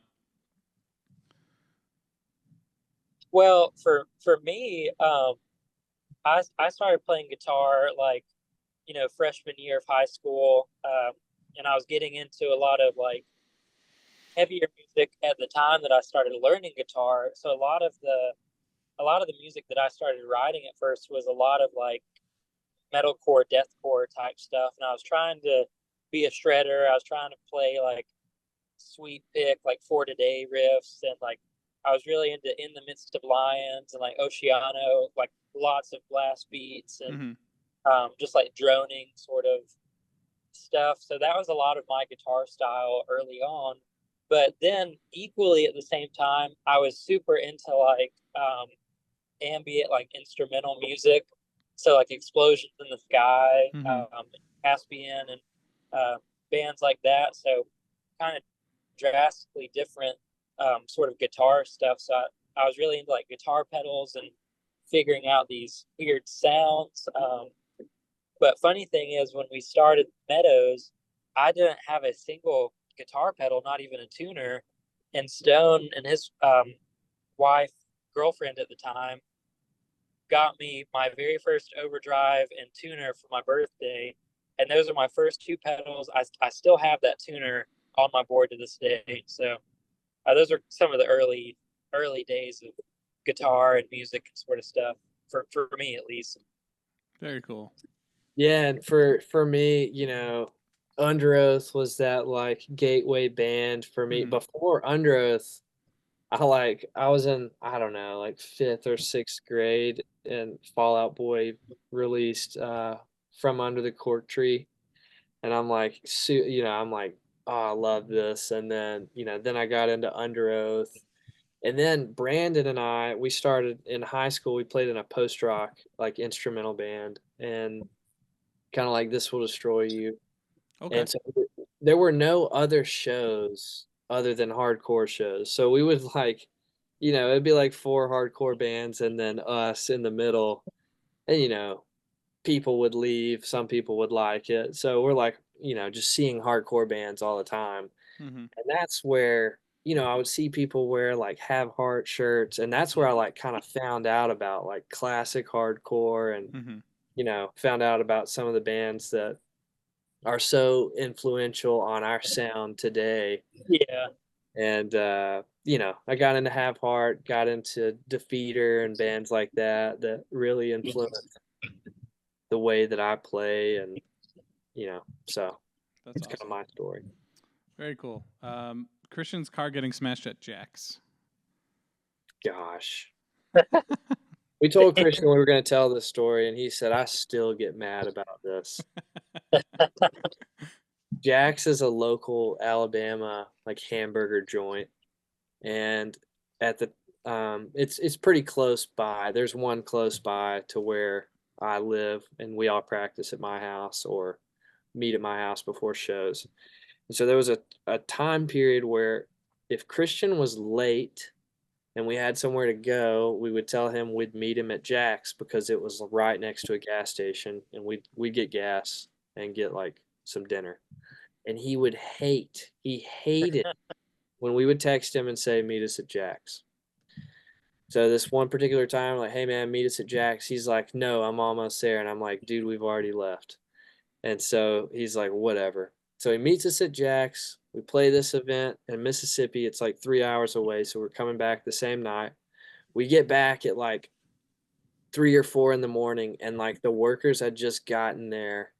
[SPEAKER 5] well, for me, I started playing guitar like, freshman year of high school, and I was getting into a lot of like heavier music at the time that I started learning guitar. So a lot of the music that I started writing at first was a lot of like metalcore, deathcore type stuff, and I was trying to be a shredder. I was trying to play like sweet pick, like For Today riffs, and like I was really into In the Midst of Lions and like Oceano, like lots of blast beats and just like droning sort of stuff. So that was a lot of my guitar style early on. But then equally at the same time, I was super into like ambient, like instrumental music. So like Explosions in the Sky, Caspian, and bands like that. So kind of drastically different sort of guitar stuff. So I was really into like guitar pedals and figuring out these weird sounds. But funny thing is, when we started Meadows, I didn't have a single guitar pedal, not even a tuner. And Stone and his wife, girlfriend at the time, got me my very first overdrive and tuner for my birthday. And those are my first two pedals. I still have that tuner on my board to this day. So those are some of the early days of guitar and music sort of stuff for me, at least.
[SPEAKER 2] Very cool.
[SPEAKER 6] Yeah, and for me, Under Oath was that like gateway band for me.
[SPEAKER 2] Mhm.
[SPEAKER 6] Before Under Oath, I was in, I don't know, like fifth or sixth grade, and Fall Out Boy released From Under the Cork Tree, and I'm like, I'm like, oh, I love this. And then then I got into Under Oath, and then Brandon and we started in high school. We played in a post rock like instrumental band, and kind of like This Will Destroy You.
[SPEAKER 2] Okay.
[SPEAKER 6] And so there were no other shows other than hardcore shows. So we would like, it'd be like four hardcore bands and then us in the middle. And, people would leave, some people would like it. So we're like, just seeing hardcore bands all the time.
[SPEAKER 2] Mm-hmm.
[SPEAKER 6] And that's where, I would see people wear like Have Heart shirts. And that's where I like kind of found out about like classic hardcore and,
[SPEAKER 2] Mm-hmm.
[SPEAKER 6] Found out about some of the bands that are so influential on our sound today.
[SPEAKER 5] Yeah.
[SPEAKER 6] And I got into Have Heart, got into Defeater and bands like that really influenced the way that I play, and so
[SPEAKER 2] That's
[SPEAKER 6] it's kind of
[SPEAKER 2] awesome.
[SPEAKER 6] my story.
[SPEAKER 2] Very cool. Christian's car getting smashed at Jack's.
[SPEAKER 6] Gosh. We told Christian we were going to tell this story, and he said, I still get mad about this. Jack's is a local Alabama like hamburger joint, and at the it's pretty close by. There's one close by to where I live, and we all practice at my house or meet at my house before shows. And so there was a time period where if Christian was late and we had somewhere to go, we would tell him we'd meet him at Jack's because it was right next to a gas station, and we'd get gas and get like some dinner. And he hated when we would text him and say, meet us at Jack's. So this one particular time, like, hey man, meet us at Jack's. He's like, no, I'm almost there. And I'm like, dude, we've already left. And so he's like, whatever. So he meets us at Jack's. We play this event in Mississippi. It's like 3 hours away. So we're coming back the same night. We get back at like 3 or 4 in the morning, and like the workers had just gotten there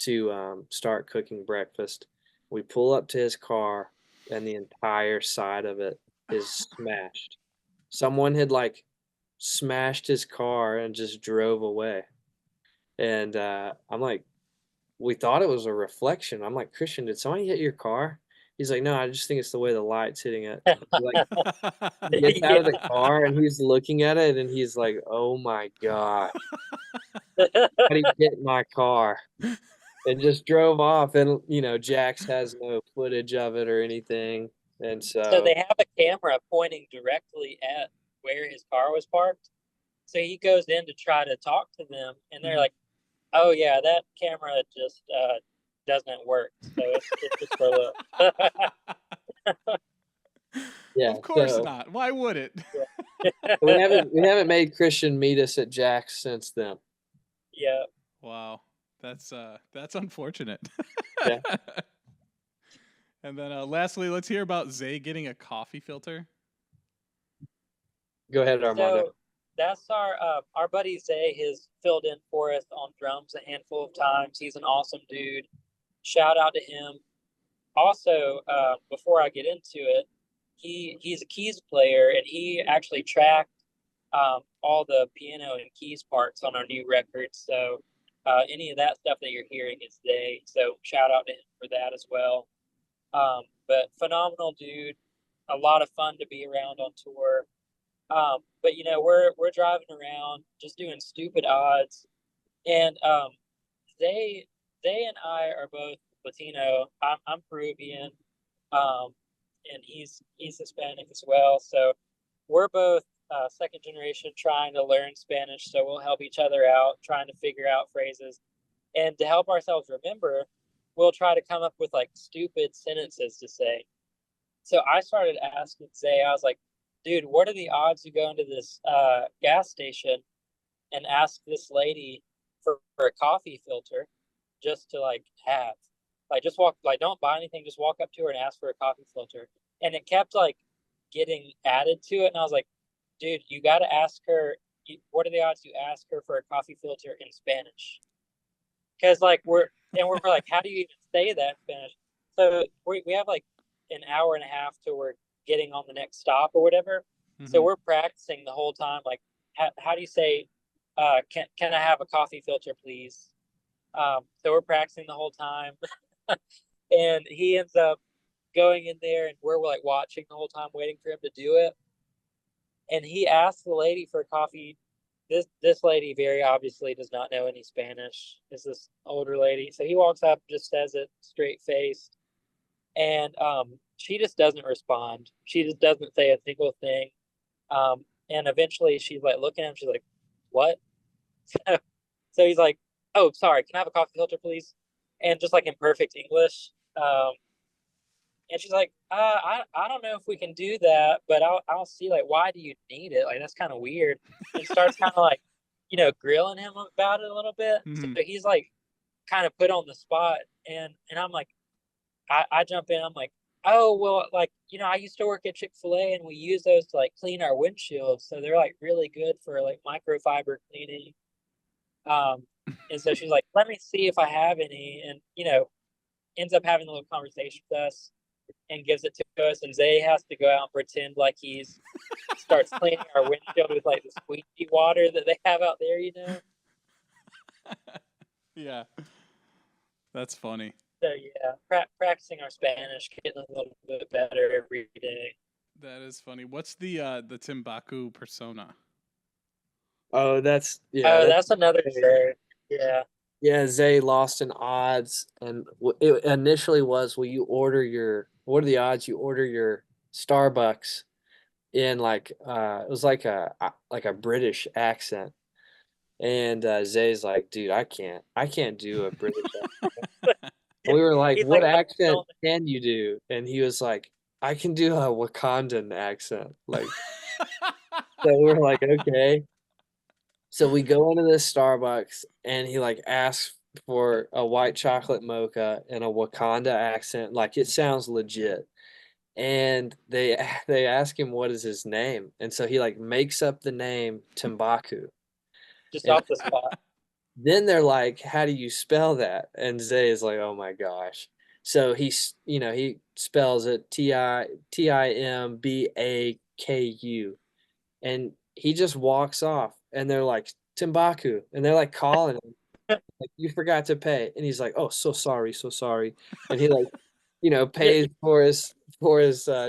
[SPEAKER 6] to start cooking breakfast. We pull up to his car, and the entire side of it is smashed. Someone had like smashed his car and just drove away. And I'm like, we thought it was a reflection. I'm like, Christian, did somebody hit your car? He's like, no, I just think it's the way the light's hitting it. He gets out of the car and he's looking at it and he's like, oh my God, somebody hit my car. And just drove off, and Jax has no footage of it or anything. And
[SPEAKER 5] So they have a camera pointing directly at where his car was parked. So he goes in to try to talk to them, and they're like, oh yeah, that camera just doesn't work. So it's just for look.
[SPEAKER 6] yeah,
[SPEAKER 2] Of course not. Why would it?
[SPEAKER 6] we haven't made Christian meet us at Jack's since then.
[SPEAKER 5] Yeah.
[SPEAKER 2] Wow. That's unfortunate.
[SPEAKER 6] Yeah.
[SPEAKER 2] And then lastly, let's hear about Zay getting a coffee filter.
[SPEAKER 6] Go ahead, Armando.
[SPEAKER 5] So that's our buddy Zay has filled in for us on drums a handful of times. He's an awesome dude. Shout out to him. Also, before I get into it, he's a keys player, and he actually tracked all the piano and keys parts on our new record. So any of that stuff that you're hearing is Zay. So shout out to him for that as well. But phenomenal dude, a lot of fun to be around on tour. But we're driving around just doing stupid odds, and Zay and I are both Latino. I'm Peruvian, and he's Hispanic as well. So we're both second generation trying to learn Spanish, so we'll help each other out trying to figure out phrases. And to help ourselves remember, we'll try to come up with like stupid sentences to say. So I started asking Zay, I was like, dude, what are the odds you go into this gas station and ask this lady for a coffee filter just to like have? Like just walk, like don't buy anything, just walk up to her and ask for a coffee filter. And it kept like getting added to it. And I was like, dude, you got to ask her, what are the odds you ask her for a coffee filter in Spanish? Because like we're like, how do you even say that in Spanish? So we have like an hour and a half till we're getting on the next stop or whatever. Mm-hmm. So we're practicing the whole time. Like, how do you say, can I have a coffee filter, please? So we're practicing the whole time. And he ends up going in there and we're like watching the whole time, waiting for him to do it. And he asked the lady for coffee. This lady very obviously does not know any Spanish. It's this older lady. So he walks up, just says it straight faced. And she just doesn't respond. She just doesn't say a single thing. And eventually she's like looking at him, she's like, what? So he's like, oh, sorry, can I have a coffee filter, please? And just like in perfect English. And she's like, I don't know if we can do that, but I'll see, like, why do you need it? Like, that's kind of weird. And starts kind of like, grilling him about it a little bit. Mm-hmm. So he's like kind of put on the spot. And I'm like, I jump in, I'm like, oh, well, like, I used to work at Chick-fil-A and we use those to like clean our windshields. So they're like really good for like microfiber cleaning. And so she's like, let me see if I have any. And, ends up having a little conversation with us and gives it to us. And Zay has to go out and pretend like he's starts cleaning our windshield with like the squeegee water that they have out there,
[SPEAKER 2] Yeah. That's funny.
[SPEAKER 5] So yeah, practicing our Spanish, getting a little bit better every day.
[SPEAKER 2] That is funny. What's the Timbaku persona?
[SPEAKER 6] Oh, that's
[SPEAKER 5] another shirt. Yeah.
[SPEAKER 6] Yeah, Zay lost in odds, and it initially was, what are the odds you order your Starbucks in like it was like a British accent, and Zay's like, dude, I can't do a British accent. We were like, what accent can you do? And he was like, I can do a Wakandan accent. Like, so we were like, okay. So we go into this Starbucks and he like asks for a white chocolate mocha in a Wakanda accent. Like, it sounds legit. And they ask him what is his name. And so he like makes up the name Timbaku.
[SPEAKER 5] Just off the spot.
[SPEAKER 6] Then they're like, how do you spell that? And Zay is like, oh my gosh. So he spells it Timbaku. And he just walks off. And they're like, Timbaku. And they're like calling him. Like, you forgot to pay. And he's like, oh, so sorry. And he like, pays for his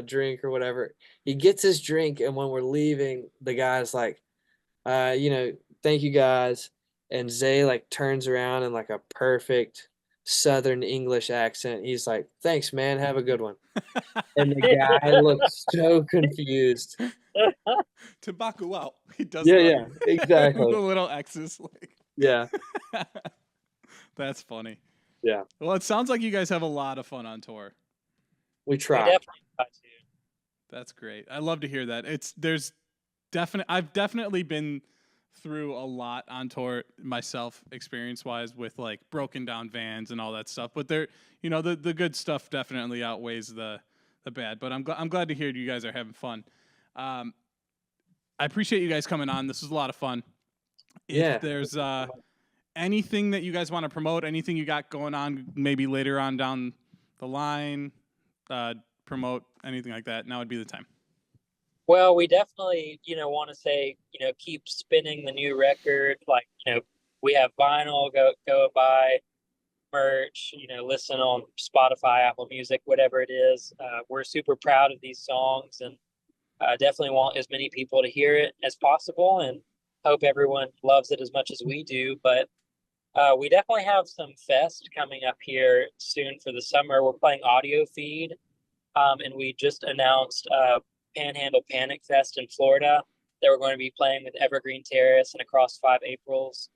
[SPEAKER 6] drink or whatever. He gets his drink. And when we're leaving, the guy's like, thank you guys. And Zay like turns around in like a perfect Southern English accent. He's like, thanks, man. Have a good one. And the guy looks so confused.
[SPEAKER 2] Tobacco out. He does.
[SPEAKER 6] Yeah, exactly.
[SPEAKER 2] The little X's, like.
[SPEAKER 6] Yeah.
[SPEAKER 2] That's funny.
[SPEAKER 6] Yeah.
[SPEAKER 2] Well, it sounds like you guys have a lot of fun on tour.
[SPEAKER 6] We try.
[SPEAKER 5] We definitely try to.
[SPEAKER 2] That's great. I love to hear that. I've definitely been through a lot on tour myself, experience-wise, with like broken down vans and all that stuff. But the good stuff definitely outweighs the bad. But I'm glad to hear you guys are having fun. I appreciate you guys coming on. This was a lot of fun. If there's anything that you guys want to promote, anything you got going on, maybe later on down the line, promote anything like that, now would be the time.
[SPEAKER 5] Well, we definitely, want to say, keep spinning the new record. Like, we have vinyl, go and buy merch, listen on Spotify, Apple Music, whatever it is. We're super proud of these songs and definitely want as many people to hear it as possible and hope everyone loves it as much as we do. But we definitely have some fest coming up here soon for the summer. We're playing Audio Feed, and we just announced Panhandle Panic Fest in Florida. that we're going to be playing with Evergreen Terrace and across 5 Aprils.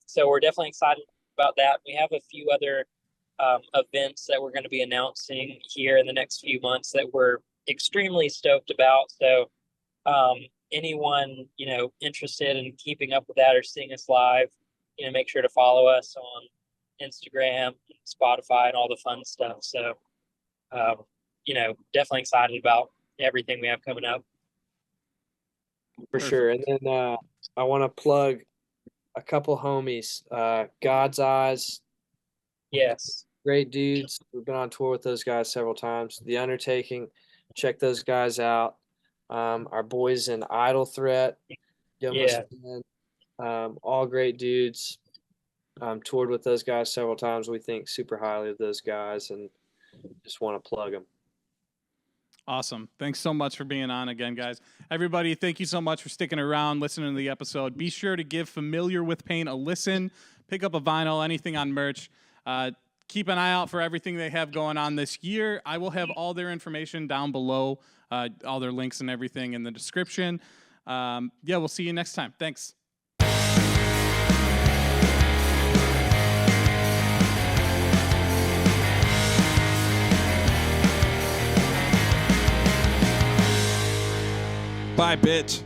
[SPEAKER 5] So we're definitely excited about that. We have a few other events that we're going to be announcing here in the next few months that we're extremely stoked about. So anyone, interested in keeping up with that or seeing us live, make sure to follow us on Instagram, Spotify, and all the fun stuff. So, definitely excited about everything we have coming up.
[SPEAKER 6] For sure. And then I want to plug a couple homies, God's Eyes.
[SPEAKER 5] Yes.
[SPEAKER 6] Great dudes. We've been on tour with those guys several times. The Undertaking, check those guys out. Our boys in Idle Threat, all great dudes. Toured with those guys several times. We think super highly of those guys and just want to plug them.
[SPEAKER 2] Awesome. Thanks so much for being on again, guys. Everybody, thank you so much for sticking around, listening to the episode. Be sure to give Familiar with Pain a listen. Pick up a vinyl, anything on merch. Keep an eye out for everything they have going on this year. I will have all their information down below, all their links and everything in the description. We'll see you next time. Thanks.
[SPEAKER 3] Bye, bitch.